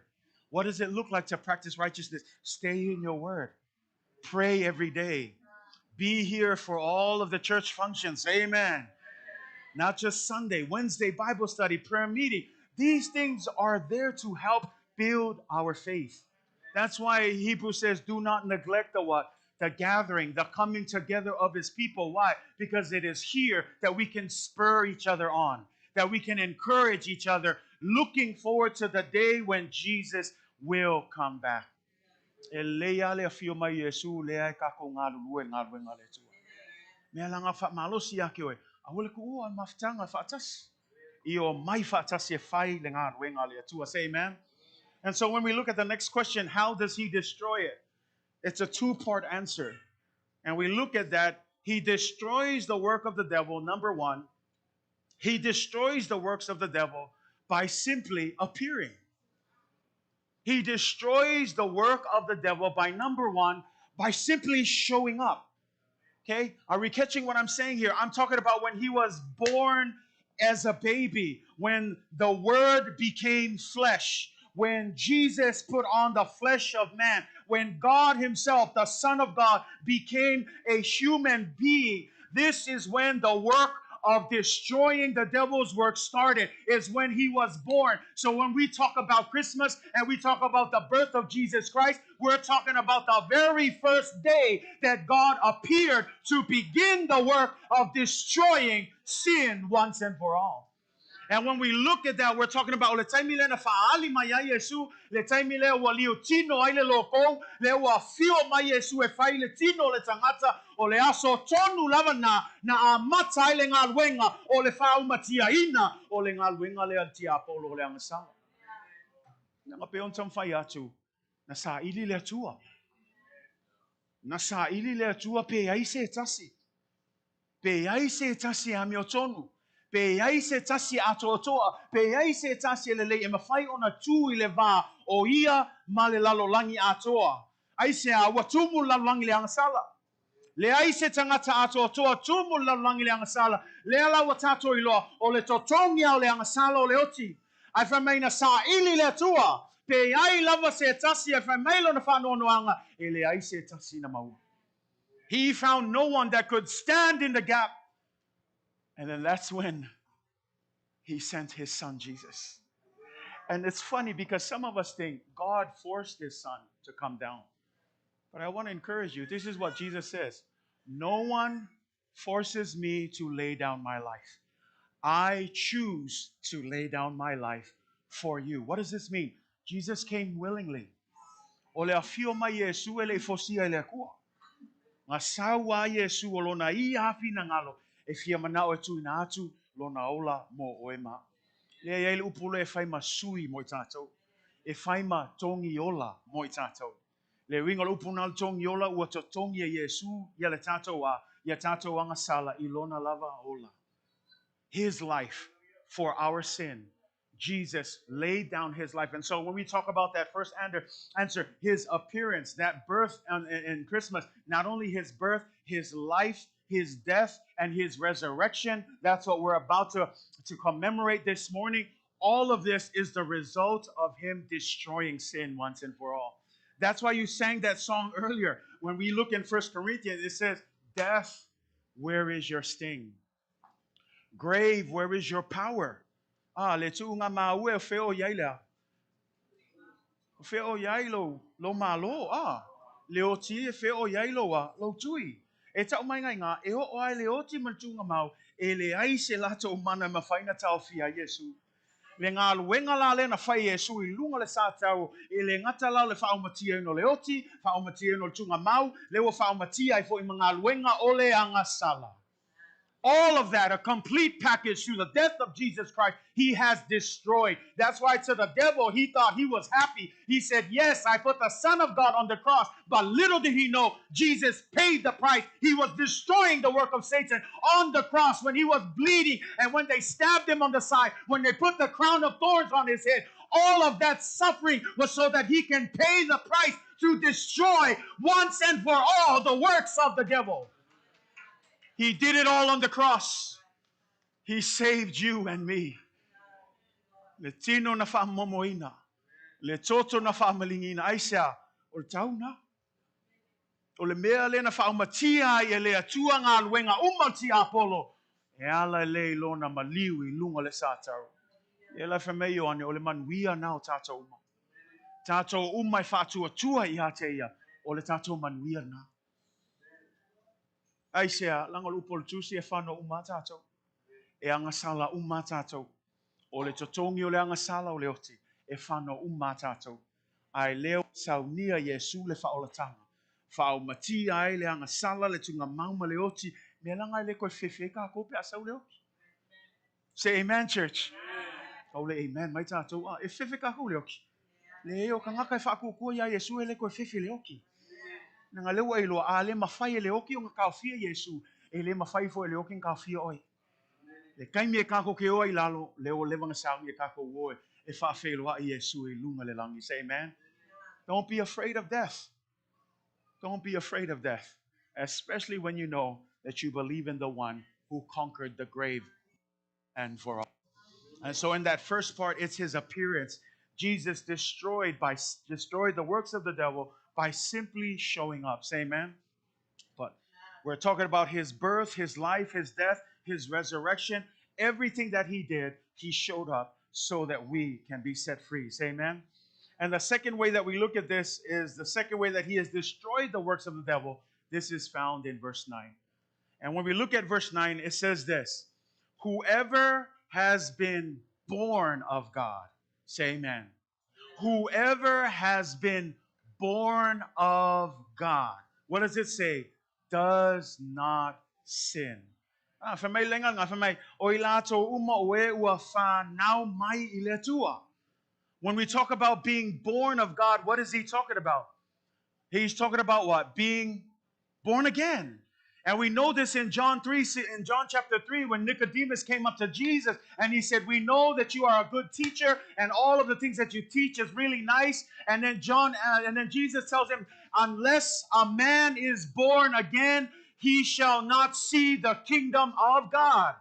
Speaker 3: What does it look like to practice righteousness? Stay in your word. Pray every day. Be here for all of the church functions. Amen. Not just Sunday, Wednesday Bible study, prayer meeting. These things are there to help build our faith. That's why Hebrews says, do not neglect the what? The gathering, the coming together of His people. Why? Because it is here that we can spur each other on, that we can encourage each other, looking forward to the day when Jesus will come back. Eleale afio mai Yesu lea ka ko ngalu ngale tu. Me langa fa malo sia ke we. Awole ko o maftanga fa atas. Io mai fa atas ye fai le ngale tu. Say amen. And so when we look at the next question, how does He destroy it? It's a two-part answer. And we look at that. He destroys the work of the devil, number one. He destroys the works of the devil by simply appearing. He destroys the work of the devil by number one, by simply showing up. Okay? Are we catching what I'm saying here? I'm talking about when He was born as a baby, when the Word became flesh, when Jesus put on the flesh of man, when God Himself, the Son of God, became a human being. This is when the work of destroying the devil's work started, is when He was born. So when we talk about Christmas and we talk about the birth of Jesus Christ, we're talking about the very first day that God appeared to begin the work of destroying sin once and for all. And when we look at that, we're talking about le taimile na faali mai Yesu, le taimile wa liu tino ai le loko, le wa fio mai Yesu e fai le tino le tangata o le aso tonu lava na amata ai le ngalwenga o le fa umatia ina o le ngalwenga le antia apolo le angasala. Nga peon tam fai atu na sa ili le tua. Na sa ili le tua pe ai se tasi. Pe ai se tasi a mio tonu. Pe ai se tasi atoatoa, pe ai se tasi lele e mawhai ona tū I le wā o ia ma le lalolangi atoa. Ai se a ua tūmu lalolangi le angasala. Le ai se tangata atoatoa tūmu lalolangi le angasala. Le ala wa tātou iloa o le totongi au le angasala o le oti. Ai whamaina sa ili le tua. Pe ai lava se tasi e whamailo na whanoanoanga e le ai se tasi na maua. He found no one that could stand in the gap. And then that's when He sent His Son, Jesus. And it's funny because some of us think God forced His Son to come down. But I want to encourage you. This is what Jesus says. No one forces me to lay down my life. I choose to lay down my life for you. What does this mean? Jesus came willingly. O le afio mai Yesu ele fosia ele kua. Nga sawa Yesu o lona I hafi na ngalo. E fia mana o tu ina atu lona ola mo oema. Le ele upule e fai masui mo I tātou. E fai ma tongi ola mo I tātou. Le ringa upuna tongi ola ua to tongi e Yesu ia le tātou a ia tātou anga sala I lona lava ola. His life for our sin. Jesus laid down his life. And so when we talk about that first answer, his appearance, that birth in Christmas, not only his birth, his life, his death, and his resurrection, that's what we're about to commemorate this morning. All of this is the result of him destroying sin once and for all. That's why you sang that song earlier. When we look in 1 Corinthians, it says, death, where is your sting? Grave, where is your power? Le tu nga maue feo yaila. Feo yailo lo malo le oti feo yailo lo tui. E tau mai nga e o ai le oti mantu nga mau e le ai se lato mana mafaina tau fia Yesu. Le ngā luenga la le na fai Yesu I lunga le sātau e le ngata la le whaumatia no le oti, whaumatia no le tunga mau, le wa whaumatia I fo I mga luenga ole anga sala. All of that, a complete package through the death of Jesus Christ, he has destroyed. That's why to the devil, he thought he was happy. He said, yes, I put the Son of God on the cross. But little did he know, Jesus paid the price. He was destroying the work of Satan on the cross when he was bleeding. And when they stabbed him on the side, when they put the crown of thorns on his head, all of that suffering was so that he can pay the price to destroy once and for all the works of the devil. He did it all on the cross. He saved you and me. Le tino na whaamomoina. Le toto na whaamalingina. Aisea, o le tauna. O le mea le na whaamatia I le atua ngā luenga umati Apollo. E ala le lona maliu I lunga le sātau. E la whamei ane o le manuia nao tātou uma. Tātou umai whātua tua I hateia. O le tātou manuia nao. Aisea, langa lupol tusi e whano umatato. E anga sala umatato. O le totongi o le anga sala o le oti. E whano umatato. Ai leo saunia Yesu le whaolatanga. Whao mati ai le anga sala le tunga mauma le oti. Me langa le koe whewheka kope asau le oti. Say amen, church. O le amen, mai tato. E whewheka ko le oki. Le eo ka ngaka e whaakukua ia Yesu e le koe whewhi le oki. Nga lewa I loa a le mawhai e le oki o ngā kawhia Yesu e le mawhai fo e le oki ngā kawhia oi. Le kaimi e kako ke oa I lalo leo lewanga saungi e kako oe e whawheloa I Yesu e lunga le langi. Say amen. Don't be afraid of death. Don't be afraid of death. Especially when you know that you believe in the one who conquered the grave and for all. And so in that first part, it's his appearance. Jesus destroyed the works of the devil by simply showing up. Say amen. But we're talking about his birth, his life, his death, his resurrection. Everything that he did, he showed up so that we can be set free. Say amen. And the second way that we look at this is the second way that he has destroyed the works of the devil. This is found in verse 9. And when we look at verse 9, it says this: whoever has been born of God. Say amen. Whoever has been born of God. What does it say? Does not sin. When we talk about being born of God, what is he talking about? He's talking about what? Being born again. And we know this in John chapter 3, when Nicodemus came up to Jesus and he said, we know that you are a good teacher and all of the things that you teach is really nice. And then Jesus tells him, unless a man is born again, he shall not see the kingdom of God.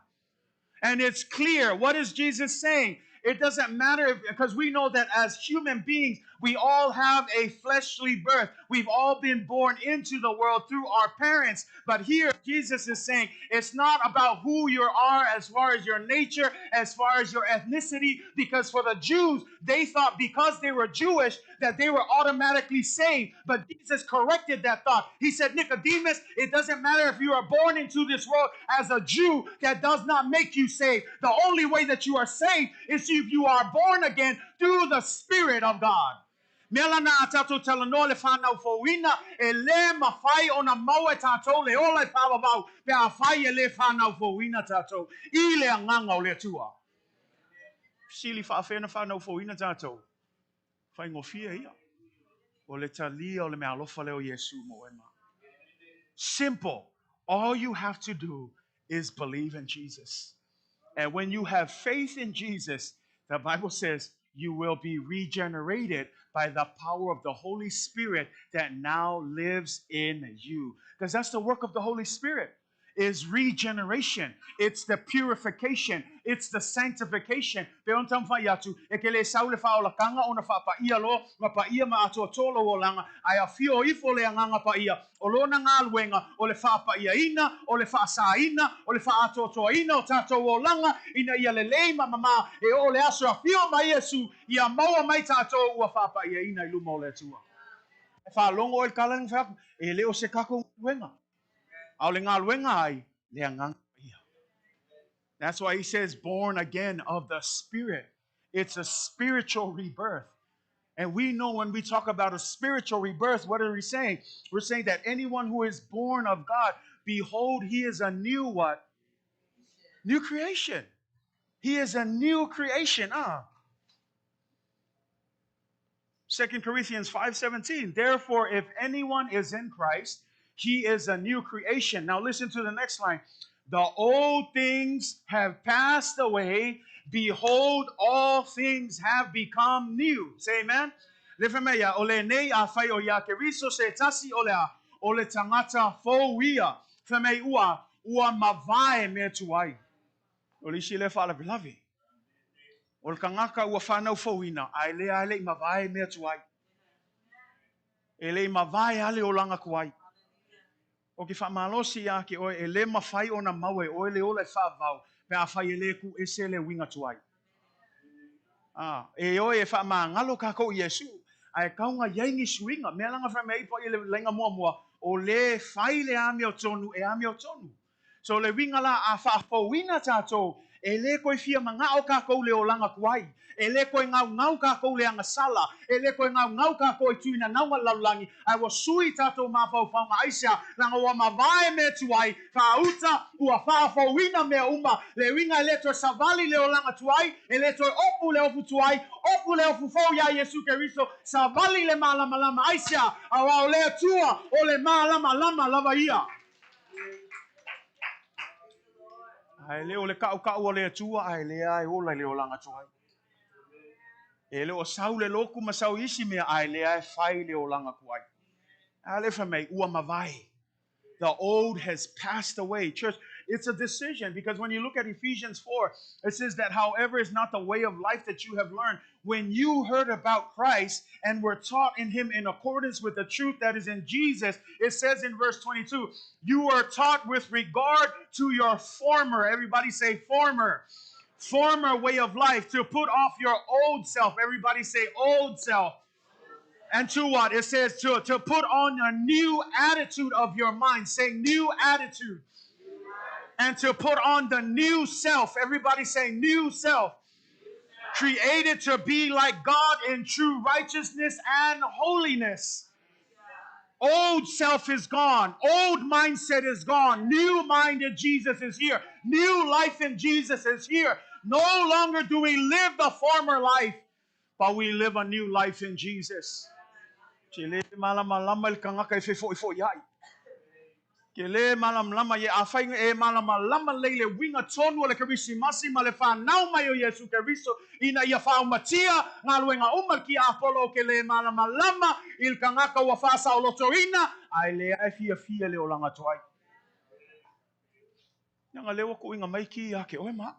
Speaker 3: And it's clear. What is Jesus saying? It doesn't matter because we know that as human beings, we all have a fleshly birth. We've all been born into the world through our parents. But here, Jesus is saying it's not about who you are as far as your nature, as far as your ethnicity, because for the Jews, they thought because they were Jewish that they were automatically saved. But Jesus corrected that thought. He said, Nicodemus, it doesn't matter if you are born into this world as a Jew, that does not make you saved. The only way that you are saved is if you are born again through the Spirit of God. Melana atato telano le whanau fōina e le mawhai o na mau e tātou le ola e pāwawau pe a whai e le whanau fōina tātou I le anganga o le tua. Sili whaawhena whanau fōina tātou. Whai ngofia ia. O le talia o le mea alofa leo Yesu mo ema. Simple. All you have to do is believe in Jesus. And when you have faith in Jesus, the Bible says you will be regenerated by the power of the Holy Spirit that now lives in you. Because that's the work of the Holy Spirit, is regeneration. It's the purification. It's the sanctification. Peontam fayatu ekele saule faola kanga ona fa pa ia lo ma pa ia ma ato tolo o langa ai fio ifo le nganga pa ia o lona nga luenga o le fa pa ia ina o le fa sa ina o le fa ato to ina o tato o langa ina ia le leima mama e o le aso fio ma Yesu ia maua mai tato o fa pa ia ina ilu mo le tua e fa longo el kalang fa e le o se kako luenga au le nga luenga ai le nganga. That's why he says born again of the Spirit. It's a spiritual rebirth. And we know when we talk about a spiritual rebirth, what are we saying? We're saying that anyone who is born of God, behold, he is a new what? New creation. He is a new creation. 2 Corinthians 5:17. Therefore, if anyone is in Christ, he is a new creation. Now listen to the next line. The old things have passed away. Behold, all things have become new. Say amen. Lefemeya ole nei a fai o ya keriso se tasi ole tangata fōia. Femei ua mavae me tuai. Ole shile fala beloved. Ole kangaka ua whanau fōina. Aile mavae me tuai. Ele mavae ale o langa kuai. O ki whamalosi a ke oe e le mawhai o na maue o le ole whavau pe a whai e le ku e se le winga tuai. E oe e whamangalo kako Yesu a e kaunga yaingi suinga mea langa whamei po i le lenga mua o le whai le ami o tonu e ami o tonu. So le winga la a whaafauina tātou e le koe fia manga o kako le o langa kuai. E le koe ngau kako le anga sala. E le koe ngau kako i tuina naunga laulangi. Ai wa sui tātou mawhau whaunga aisha. Langa wa mavae me tuai. Whauta ua whaafauina mea uma. Le winga e le toi savali le o langa tuai. E le toi opu le ofu tuai. Opu le ofu fau ya Yesu Keriso. Savali le malama lama aisha. Awa o le tua o le malama lama lava ia. Ai le o le kau o le tua. Ai le ai o le o langa tuai. E le o sau le loku ma sau isi mea ai le ai whai le o langa kuai. Ale whamei ua mawai. The old has passed away. Church, it's a decision because when you look at Ephesians 4, it says that however is not the way of life that you have learned. When you heard about Christ and were taught in him in accordance with the truth that is in Jesus, it says in verse 22, you were taught with regard to your former, everybody say former way of life, to put off your old self. Everybody say old self. And to what? It says to put on a new attitude of your mind. Say new attitude. And to put on the new self. Everybody say new self. Created to be like God in true righteousness and holiness. Old self is gone. Old mindset is gone. New mind in Jesus is here. New life in Jesus is here. No longer do we live the former life, but we live a new life in Jesus. Kele malam lama ye afai e malam lama leile winga tonu le karisi masi malefa nau mai o Yesu Keristo ina ia fa matia ngaluenga umar ki apolo kele malam lama il kangaka wa fa sa lotorina ai le ai fia le olanga toai. Nga lewa ko inga mai ki ake oe ma.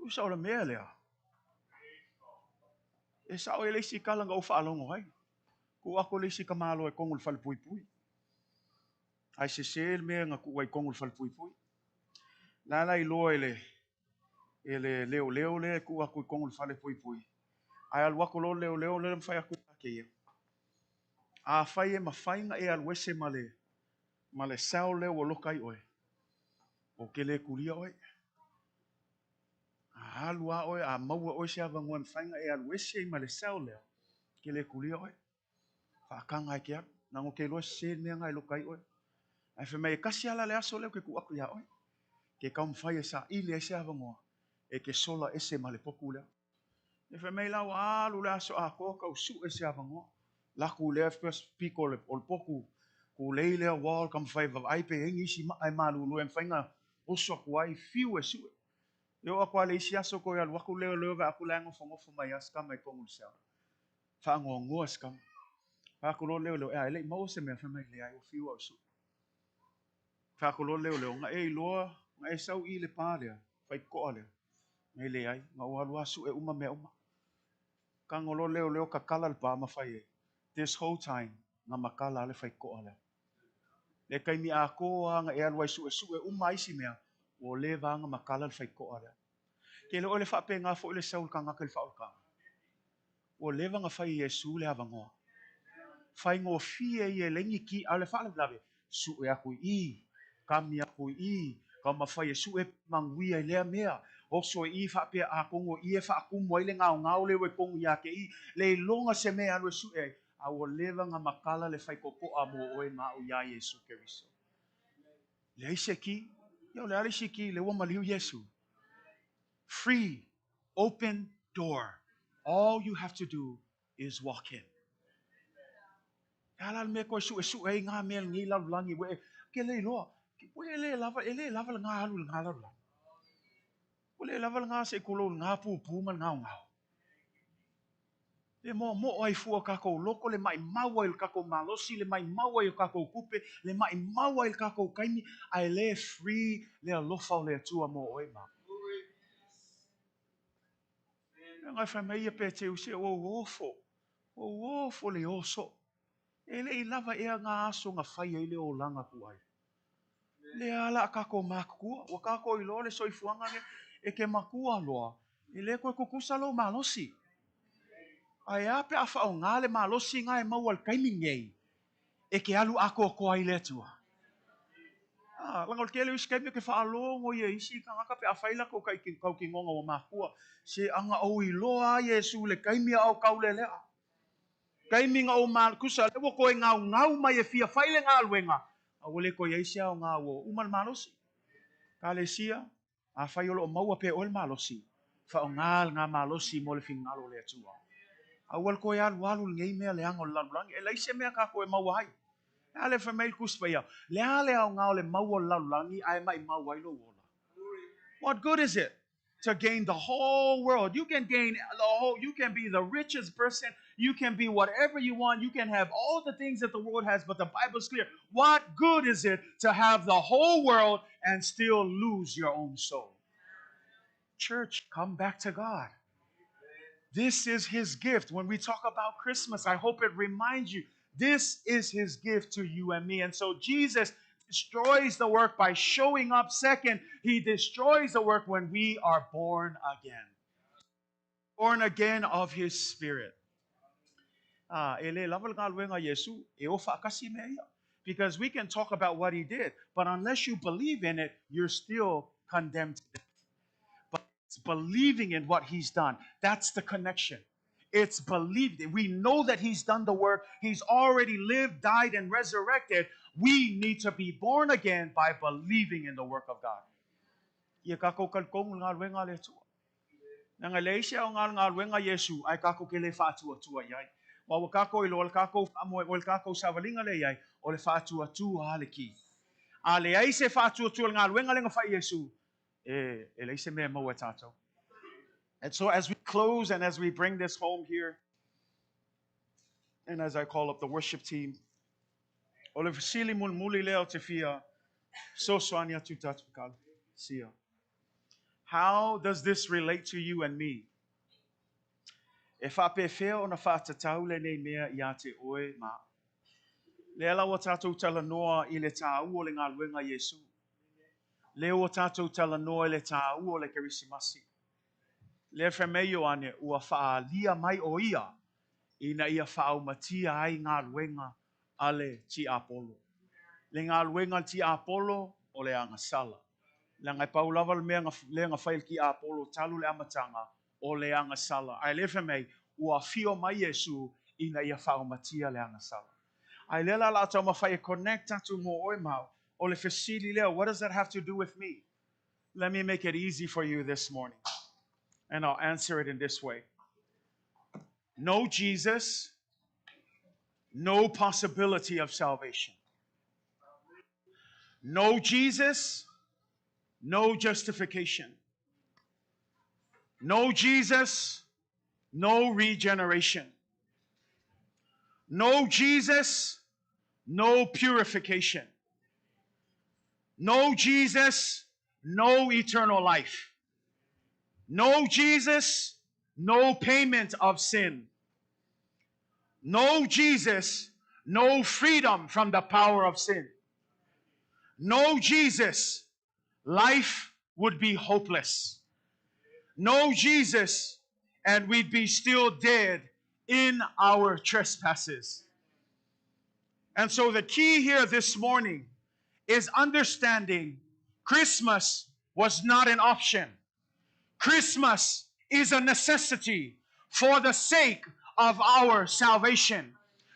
Speaker 3: Usa o le mea lea. E sa o e leisi kalanga o whaalongo hai. Ko ako leisi ka malo e kongul whale pui pui. Ai se mea ngā kuwa i kongul whale pui pui. Lala I loa ele leo le ku aku I kongul whale pui pui. Ai al wako lo leo le mwhai aku ake ia. A whai e mawhainga e al wese male sao leo o lokai oe. O ke le kuria oe. A halua oe, a maua oe se avanguan whainga e al wese male sao leo. Ke le kuria oe. Whaakanga e ke atu. Nango ke loa se mea ngai lokai oe. Ai whai kasi ala le aso leo ke ku aku ia oe. Ke kaum whai e sa ili e se avangoa. E ke sola ese male poku leo. E whai lau alu le aso a koa kau su e se avangoa. Laku lea first piko le poku. Ko lei lea wal kam whai ai pe hengi isi ai malulu e whainga oso aku ai fiu e sue. Yo aku ale isi aso ko ia waku leo va aku lango whangofo mai aska mai kongu sao. Whangoa ngua aska. Aku lo leo e ele mau se mea whamai lea o fiu au su. Aku lo leo nga e loa nga e sau I le pālea. Whai koa lea. Ngai le ai. Nga ualu asu e uma mea uma. Kango lo leo ka kala le pā ma whai e. This whole time nga makala le whai koa lea. Le kai mi a koa nga e alwai su e uma isi mea. O le vanga makala le whai koa lea. Ke le ole whape ngā fo le saul ka ngaka le whaoka. O le vanga whai Yesu le avangoa. Whai ngō fie I e lengi ki a le whaale blawe. Su e aku I. Kami aku I. Ka ma whai Yesu e mangui ai lea mea. Oso I whape a kongo I e whaakumo I le ngau le we kongo I ake I. Le longa se mea anu su e. A o le vanga makala le whai koko a mo oe ma o ia Yesu Keriso. Le aise ki. Yo le alisi ki le wama liu Yesu. Free, open door. All you have to do is walk in. Alal me ko su e nga mel ngi la langi we ke le lo. We le lava nga halu nga la. We lava nga se kulo nga pu man nga nga. Le mo ai fu ka ko loko le mai maua il ka ko malosi le mai maua il ka ko kupe le mai maua il ka ko kaimi ai le free le lofa le tua mo oi ma. Nga fa mai pe te usi o ofo le oso. Ele lava e nga aso nga fai ele o langa ku ai. Le ala ka ko makua, o ka ko ilo le soifuanga e ke makua loa. Ele ko kukusa lo malosi. Ai ape a whao ngā le malosi ngā e mau al kaimingei. E ke alu ako ko ai le tua. Langal ke le uskaipi ke whaalongo ia isi ka ngaka pe a whaila ko kai kau ki ngonga o makua. Se anga au iloa Yesu le kaimia au kaule lea. Kaiminga o mal kusa le wo ko ngau mai e fia whaile ngā luenga. A wole ko ia isi au ngā wo umal malosi. Ka le sia, a whaiolo o maua pe o le malosi. Whao ngā malosi mo le fingalo le atua. Awal ko ia walu ngei mea le ango lalulangi. E laise mea ka ko e mawai. Ale fa mail kuspa ia. Le ale au ngao le maua lalulangi ai mai mawai lo wola. What good is it to gain the whole world? You can gain the whole, you can be the richest person. You can be whatever you want. You can have all the things that the world has, but the Bible's clear. What good is it to have the whole world and still lose your own soul? Church, come back to God. This is His gift. When we talk about Christmas, I hope it reminds you, this is His gift to you and me. And so Jesus destroys the work by showing up. Second, He destroys the work when we are born again. Born again of His Spirit. Because we can talk about what He did, but unless you believe in it, you're still condemned to death. It's believing in what He's done. That's the connection. It's believing. We know that He's done the work. He's already lived, died, and resurrected. We need to be born again by believing in the work of God. Yesu ay kako ke le fatua yai. Wa kako ilo kako kako savalinga le yai o le fatua ale ki. Ale ai se fatua nga luenga lenga fa Yesu. And so as we close and as we bring this home here, and as I call up the worship team, olefsili muli leo te fia so soania tutat sia. How does this relate to you and me? E whapewhea o na whātatau le nei mea I te oe ma. Le ala o tātou tala noa I le tāu o le ngā luenga Yesu. Le o tātou tala noa I le tāu o le kerisimasi. Le whameo ane ua whaalia mai o ia ina ia whaaumatia ai ngā luenga ale ti Apollo. Le ngā luenga ti Apollo o le angasala. Le ngai paulawa le ngā whail ki Apollo talu le amatanga o le angasala. Ai le whamei ua fio mai Yesu ina ia whaaumatia le angasala. Ai lela la tau mawhai connect atu mo oi mau o le fesili leo. What does that have to do with me? Let me make it easy for you this morning. And I'll answer it in this way. No Jesus, no possibility of salvation. No Jesus, no justification. No Jesus, no regeneration. No Jesus, no purification. No Jesus, no eternal life. No Jesus, no payment of sin. No Jesus, no freedom from the power of sin. No Jesus, life would be hopeless. No Jesus, and we'd be still dead in our trespasses. And so the key here this morning is understanding Christmas was not an option. Christmas is a necessity for the sake of our salvation.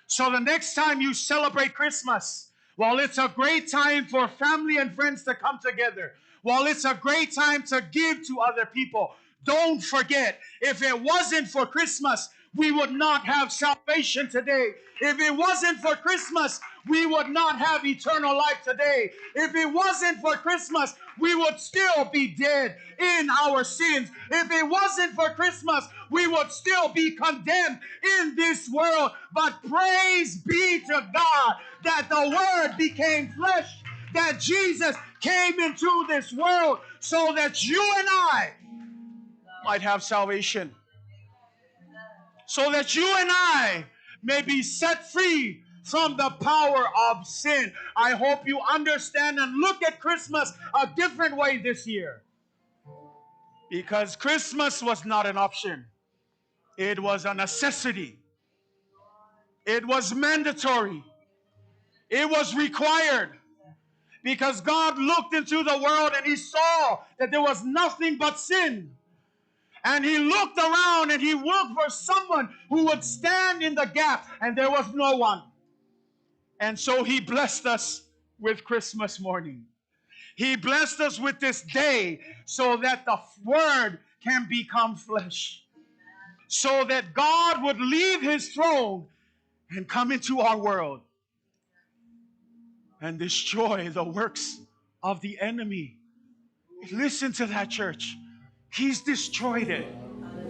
Speaker 3: So the next time you celebrate Christmas, while it's a great time for family and friends to come together, while it's a great time to give to other people, don't forget, if it wasn't for Christmas, we would not have salvation today. If it wasn't for Christmas, we would not have eternal life today. If it wasn't for Christmas, we would still be dead in our sins. If it wasn't for Christmas, we would still be condemned in this world. But praise be to God that the Word became flesh, that Jesus came into this world so that you and I might have salvation. So that you and I may be set free from the power of sin. I hope you understand and look at Christmas a different way this year. Because Christmas was not an option. It was a necessity. It was mandatory. It was required. Because God looked into the world and He saw that there was nothing but sin. And He looked around and He looked for someone who would stand in the gap, and there was no one. And so He blessed us with Christmas morning. He blessed us with this day so that the Word can become flesh. So that God would leave His throne and come into our world and destroy the works of the enemy. Listen to that, church. He's destroyed it.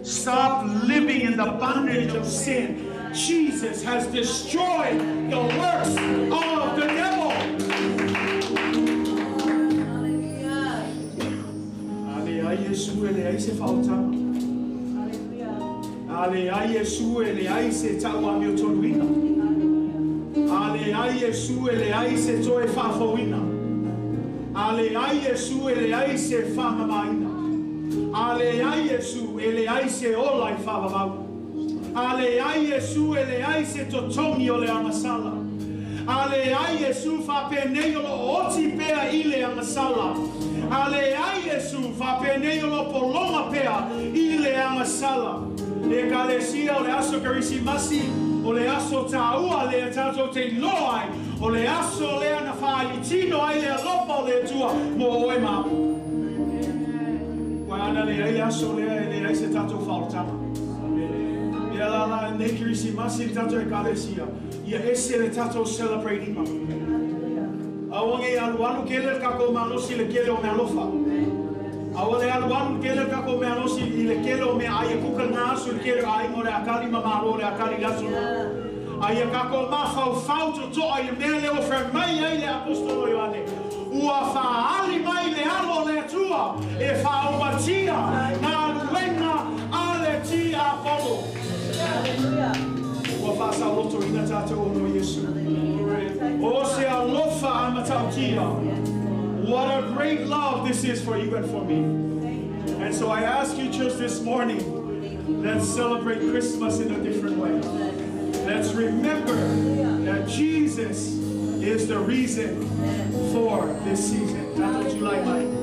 Speaker 3: Stop living in the bondage of sin. Jesus has destroyed the works of the devil.
Speaker 2: Ale ai Yesu ele ai se ola I whawawau. Ale ai Yesu ele ai se totongi o le angasala. Ale ai Yesu whapenei o lo oti pea I le angasala. Ale ai Yesu whapenei o lo polonga pea I le angasala. Le kalesia o le aso kerisimasi o le aso taua le tato te loai o le aso le ana whaitino ai le alopa o le tua mo oe mau. Ana le ai aso le ai se tato fautama. Ia la ne kirisimasi tato e kalesia. Ia ese le tato celebrating ma. Awange aluanu kele kako manosi le kele o me alofa. Awale aluanu kele kako me anosi le kele o me ai kuka ngaso le kele ai mo le akali mamalo le akali laso. Ai kako ma fau to ai me le ofer mai ai le apostolo Ioane. ua whaali mai le alo le tua e whaumatia nā luenga a le ti a polo. Ua whasa loto ina tātou ono Yesu. O se alofa a matautia. What a great love this is for you and for me. And so I ask you, church, this morning, let's celebrate Christmas in a different way. Let's remember that Jesus is the reason for this season. That's what you like, Mike.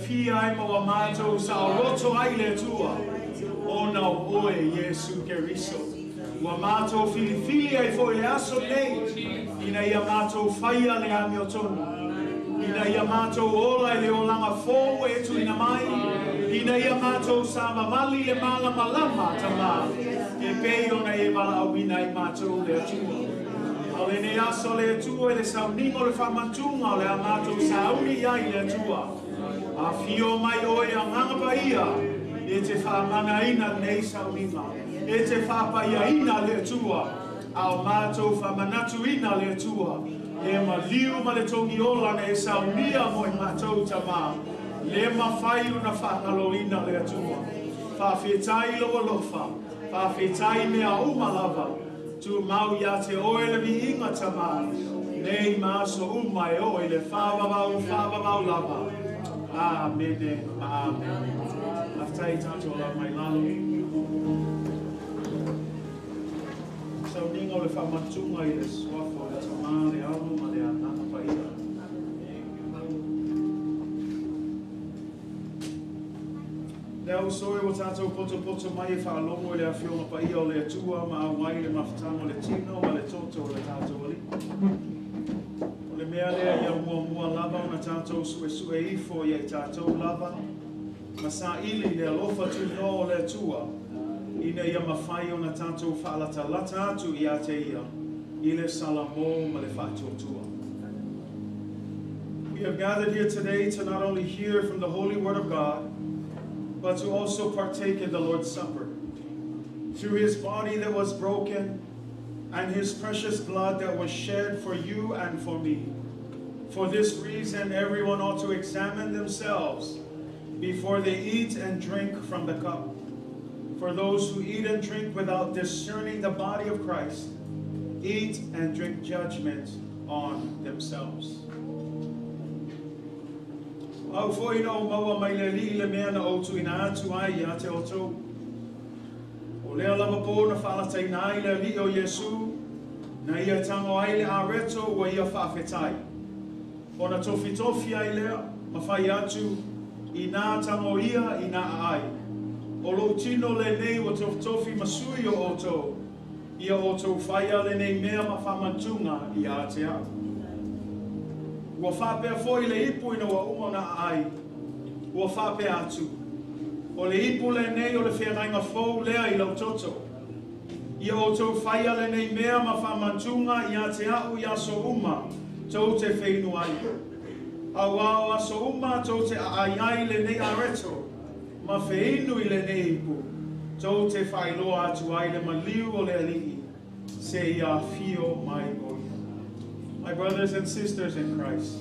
Speaker 2: Fia ai ma mato sa roto ai le tua o na oe Yesu Keriso wa mato fili ai foi le aso nei ina ia mato faia le amio tonu ina ia mato ola le olanga fo e tu ina mai ina ia mato sa mali le mala malama tama e pe ona e mala wina i mato le tua ale ne aso le tua le sa ningo le famantunga le amato sa uni ai le tua a fio mai oe a nganga paia e te whamana ina nei sauninga e te whapaia ina le tua ao mātou whamanatu ina le tua e ma liu ma le tongi ola ne saunia mo i mātou tamā le ma whai una whakalo ina le tua whawhetai loa lofa whawhetai mea umalava tu mau ia te oe le vi inga tamā nei maso umai oe le whawawau lava. Amen. Amen. After I touch all of my love. ninga o le whamatunga I le swafo le tama le alu ma le anana paia. Le au soe o tātou poto mai e whaalongo le awhionga paia o le atua ma au mai le mawhatanga le tino ma le toto o le tātou ali. O le mea lea ia mua lava o na tātou sue ifo ia I tātou lava. Ma sa ili le alofa tu no o le atua. Ina ia mawhai o na tātou whaalata lata atu I a te ia. I le salamo ma le whātua. We have gathered here today to not only hear from the holy word of God, but to also partake in the Lord's Supper. Through his body that was broken and his precious blood that was shed for you and for me. For this reason, everyone ought to examine themselves before they eat and drink from the cup. For those who eat and drink without discerning the body of Christ, eat and drink judgment on themselves. Au foi no maua mai le li le mea na outu ina atu ai ia te oto. O lea lava po na whalata ina ai le li o Yesu, na ia tango ai le areto wa ia whawhetai. O na tofi ai lea, ma whai atu, ina tango ia ina ai. O lo tino le nei o tofi masui o oto, ia oto whaia le nei mea ma whamantunga ia te au. Ua whapea foi le ipu ina wa umona ai, ua whapea atu. O le ipu le nei o le whengainga fau lea I lau toto. Ia oto whaia le nei mea ma whamantunga ia te au ia so uma, tau te whainu ai. Au aso uma tau te ai le nei areto, ma whainu I le nei ipu, tau te whailoa atu ai le maliu o le alii, se ia fio mai o. My brothers and sisters in Christ,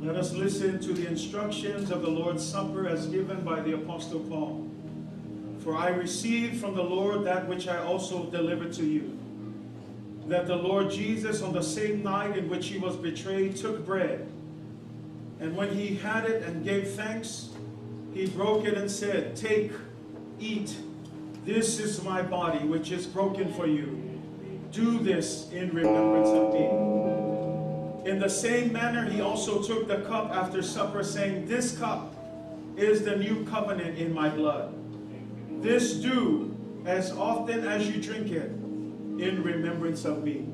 Speaker 2: let us listen to the instructions of the Lord's Supper as given by the Apostle Paul. For I received from the Lord that which I also delivered to you, that the Lord Jesus on the same night in which he was betrayed took bread, and when he had it and gave thanks, he broke it and said, "Take, eat, this is my body which is broken for you. Do this in remembrance of me." In the same manner, he also took the cup after supper, saying, "This cup is the new covenant in my blood. This do as often as you drink it in remembrance of me.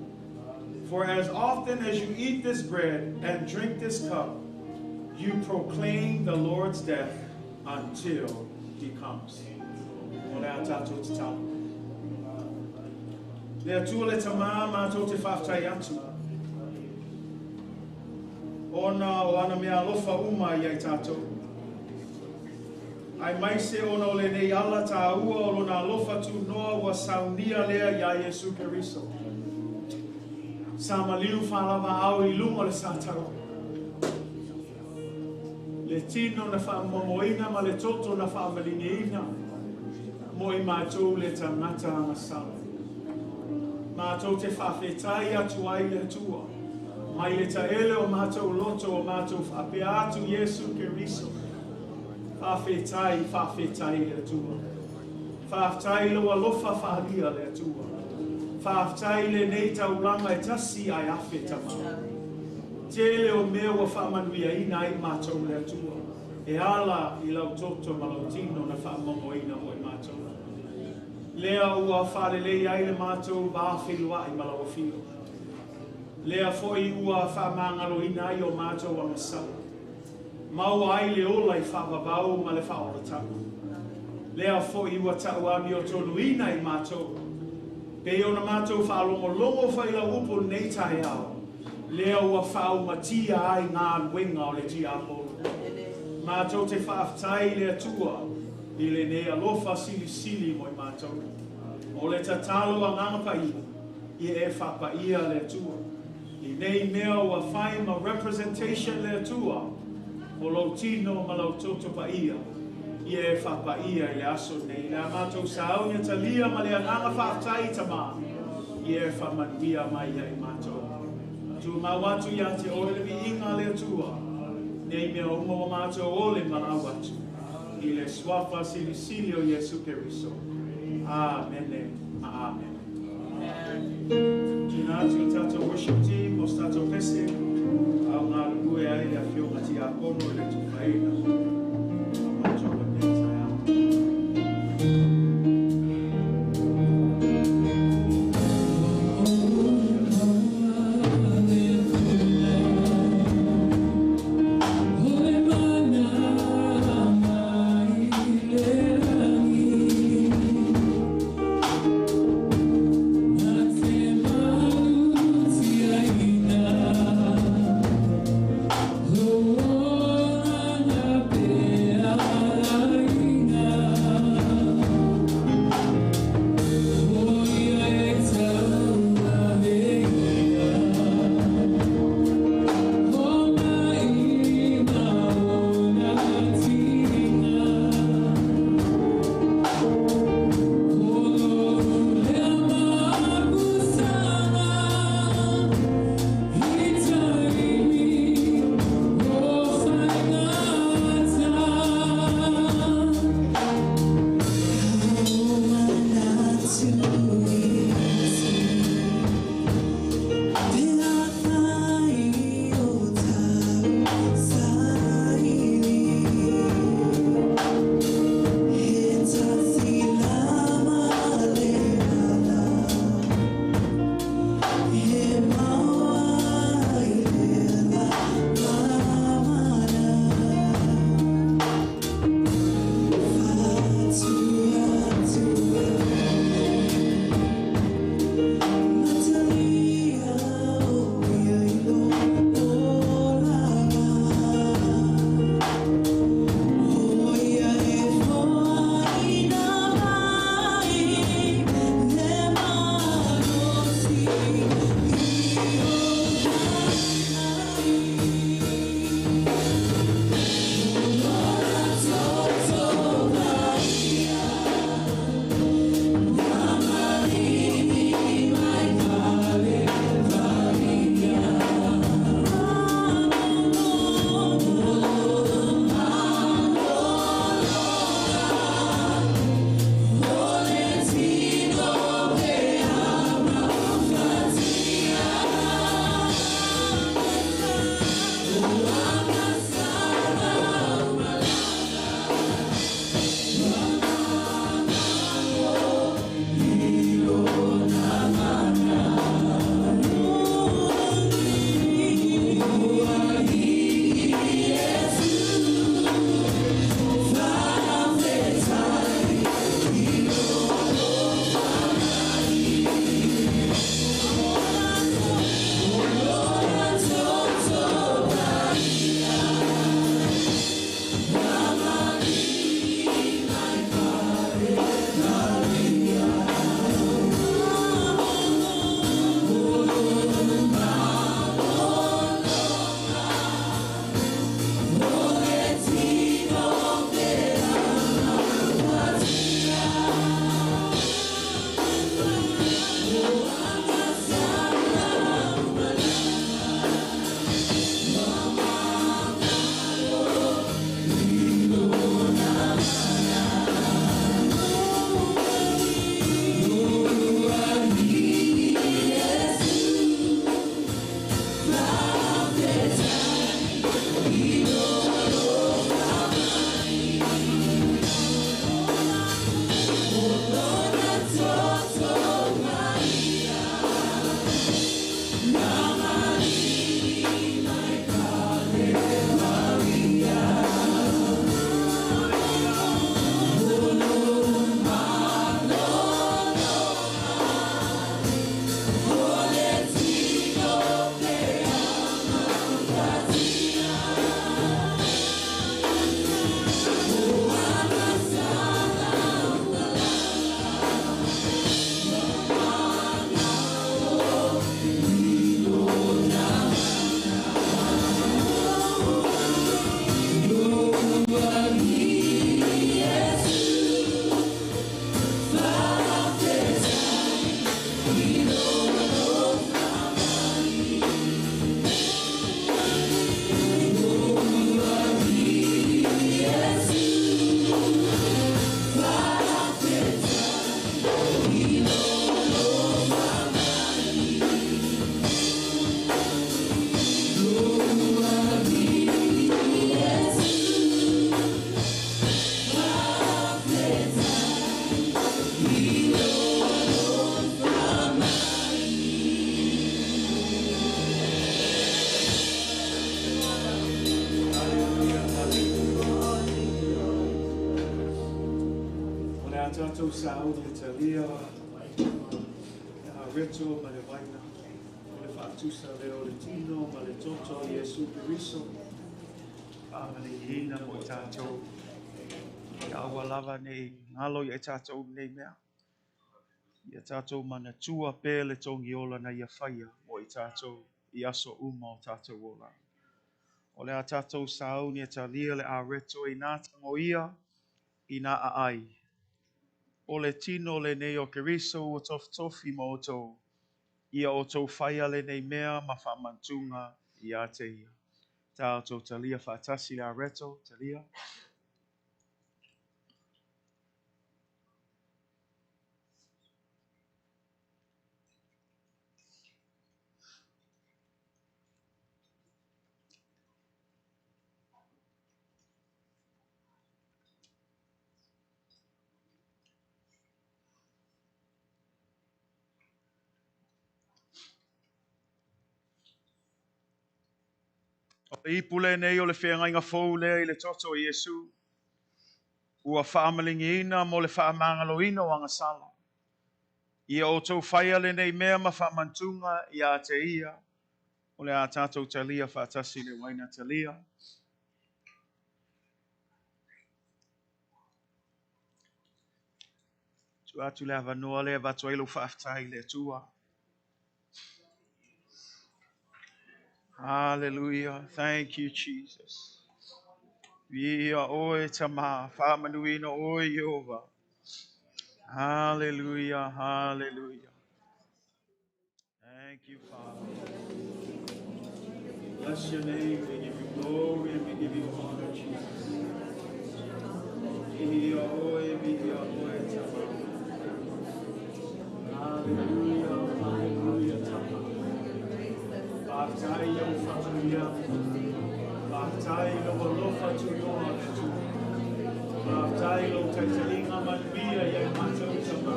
Speaker 2: For as often as you eat this bread and drink this cup, you proclaim the Lord's death until he comes." Le atua le tama mātou te whaftai atu. Ona o ana mea alofa uma I ai tātou. Ai maise ona o le nei ala tā ua o lona alofa tu noa wa saunia lea I a Yesu Keriso. Sa maliu whalawa au I lunga le sātaro. Le tino na whaamomoina ma le toto na whaamaliniina. Mo I mātou le tangata masala. Mātou te whawhetai atu ai le tua. Mai le taele o mātou loto o mātou whapea atu Yesu Keriso. Whawhetai le tua. Whawhetai lo alofa whalia le tua. Whawhetai le nei tauranga e tasi ai awhe tama. Tele o mea wa whamanuia ina I mātou le tua. E ala I lau toto malautino na whamamoina o I mātou. Lea ua whalelei ai le mātou wāwhilua I malawa whio. Lea foi ua whamangalo ina ai o mātou a masala. Mau ai le ola I whawabau ma le whaoratanga. Lea foi ua tau ami o tonu ina I mātou. Pe ona mātou whaalongolongo whaila upo nei tae au. Lea ua whau matia ai ngā wenga o le tia apolo. Mātou te whaaftai le atua. I le nei alofa sili mo I mātou. O le tatalo a ngāpai, I e whapaia le atua. I nei mea ua whai ma representation le atua. O lau tino ma lau toto paia. I e whapaia I le aso nei. Le a mātou saunia talia ma le ananga whaaftai tama. I e whamanuia mai I mātou. Tu mawatu ia te oele vi inga le atua. Nei mea umo o mātou ole manawatu. I le swafa sili o Yesu Keriso. Amen. Amen. Tuna atu tato worship team, o stato pese, au ngā rukue ai a whio ngati a kono le tu whaina. Macho ka pēta au.
Speaker 1: Oh
Speaker 2: tātou sāu le talia, reto ma le vaina, o le whaatusa leo le tino ma le toto Iesu Kiriso.
Speaker 3: Hina mo tātou. I awa lava nei, ngalo i e tātou nei mea. I a tātou mana tua pēle tongi ola na ia whaia mo i tātou i aso uma o tātou ola. O le a tātou sāu ni e talia le a reto i nātango ia i nā a ai. O le tino le nei o Keriso o tofi mo o tō. Ia o tō whaia le nei mea ma whamantunga i a te ia. Tātou talia whaatasi le a reto, talia. O le ipule nei o le whengainga fōu lea i le toto o Iesu. Ua whaamalingiina mo le whaamangaloina o anga sala. Ia o tau whaia le nei mea ma whaamantunga i a te ia. O le a tātou talia whaatasi le waina talia. Tu atu le avanoa le vatu ilo whaaftai le tua. Hallelujah. Thank you, Jesus. Via oe tama, whaamanuina oe Yehova. Hallelujah, hallelujah. Thank you, Father.
Speaker 2: Bless your name, we give you glory and we give you honor, Jesus. Via oe tama. Hallelujah, hallelujah, tama. Baftai yo fatuya, baftai lo bolofa tu yo atu, baftai lo taitalinga manbia ya mato tama,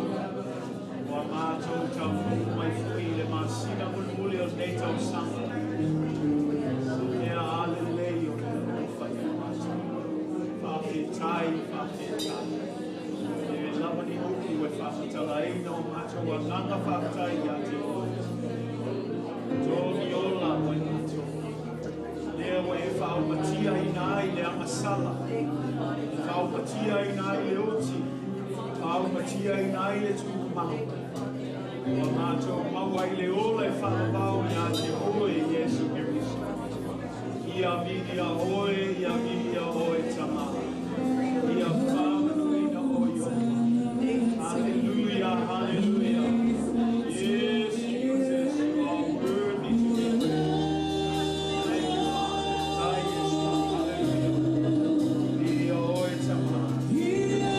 Speaker 2: wa mato tamu mai fui le masina mulmuli o neita o samba, nea aleleio le bolofa ya mato, baftai, e lava ni uki we fafatalaina o mato wa nanga baftai ya te o. Tomi ola mai mato. Lea wa e whao matia i nai le amasala. Whao matia i nai le oti. Whao matia i nai le tukumau. Wa mato maua i le ola e whao wau i a te oe Iesu Kiriso. Ia midia oe tama. Ia whamanuina oio. Hallelujah, hallelujah. Yes, Jesus, you are worthy to be praised. Thank you, Father. Hallelujah. Ia oe tama. Hallelujah.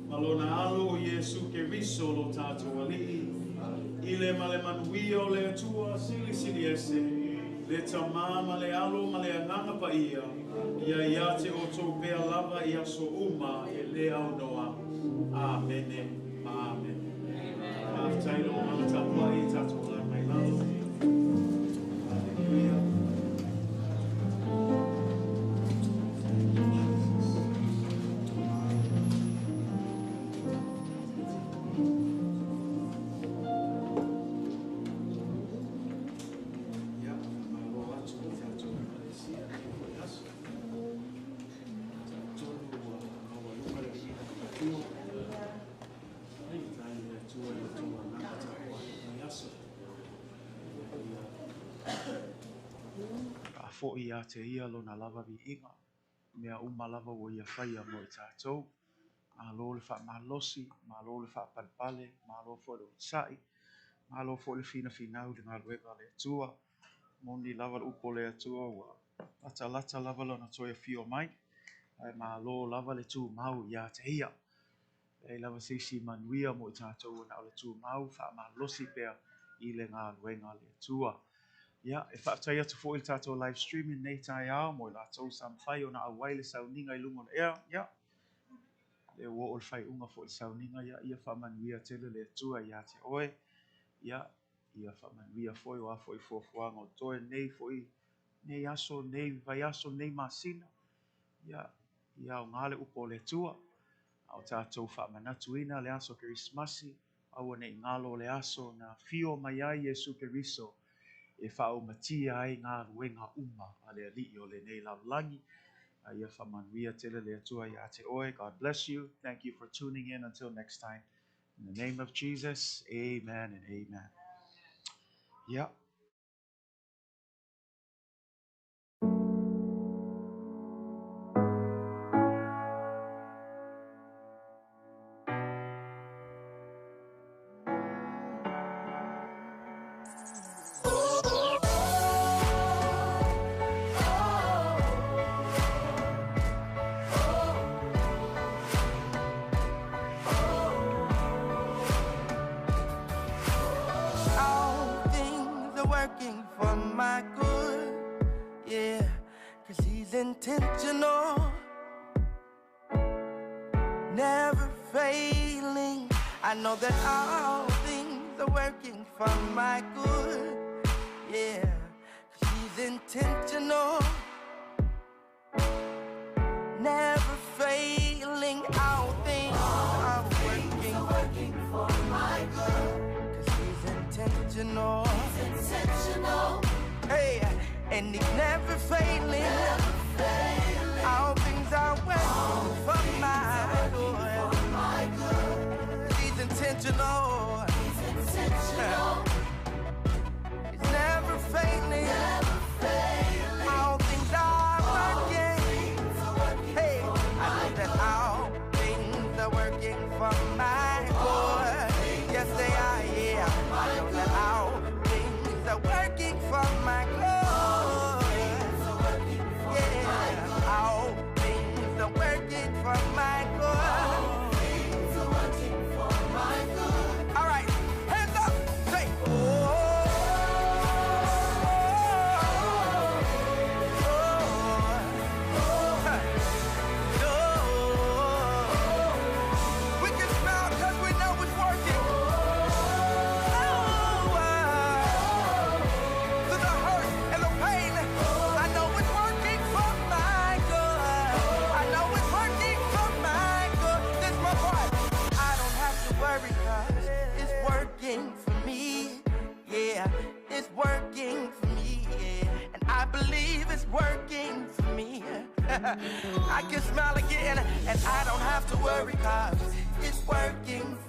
Speaker 2: Malona alo o Yesu ke riso lo tātou ali'i. Ile male manuia o le atua sili sili ese. Le tamama le alo ma le ananga pa ia. Ia ia te o tō pea lava ia so uma e le au noa. Amene. Amen. Tailo mana tapua i tātou la mai lalo. Hallelujah.
Speaker 3: fo ia te ia lo na lava vi inga. Mea lava wo ia whaia mo I tātou. Malo le wha malosi, malo le wha palpale, malo fo le utsai, malo fo le fina finau le ngā luega le atua. Moni lava le upo le atua wa lata lava lo na toia fio mai. Ai malo lava le tu mau ia te ia. E lava sisi manuia mo I tātou na o le tu mau wha malosi pea I le ngā luenga le atua. Ia, e whaatai atu fo I tātou live streaming nei tai ao mo I lātou samwhai o na awai le sauninga I lungo na ea. Ia, le wo o le whai unga fo I sauninga ia whamanuia tele le atua ia te oe. Ia, ia whamanuia foi o a foi fuafuanga o toe nei foi nei aso nei vai aso nei masina. Ia, ia o ngale upo le atua. Au tātou whamanatuina le aso Kerismasi. Aua nei ngalo le aso na fio mai ai Jesu Keriso. E whao matia ai ngā ruenga uma a le alii o le nei laulangi. Ia whamanuia tele le atua ia te oe. God bless you. Thank you for tuning in. Until next time. In the name of Jesus, amen and amen. Yeah.
Speaker 1: Working for my good, yeah, 'cause He's intentional, never failing. I know that all things are working for my good, yeah, 'cause He's intentional, never failing. All things are working for my good, 'cause He's intentional. Hey, and He's never failing. All things are working for my good. He's intentional. He's never failing. All things are working. Hey, I know that all things are working for my good. Yes, they are. Yeah, I know that all things are working for my good. Yeah, all things are working for my good. All right, hands up, say, we can smile 'cause we know it's working. Through the hurt and the pain, I know it's working for my good. I know it's working for my good. This my part. I don't have to worry 'cause it's working for me. Yeah, it's working for me. Yeah, and I believe it's working for me. I can smile again and I don't have to worry 'cause it's working for me.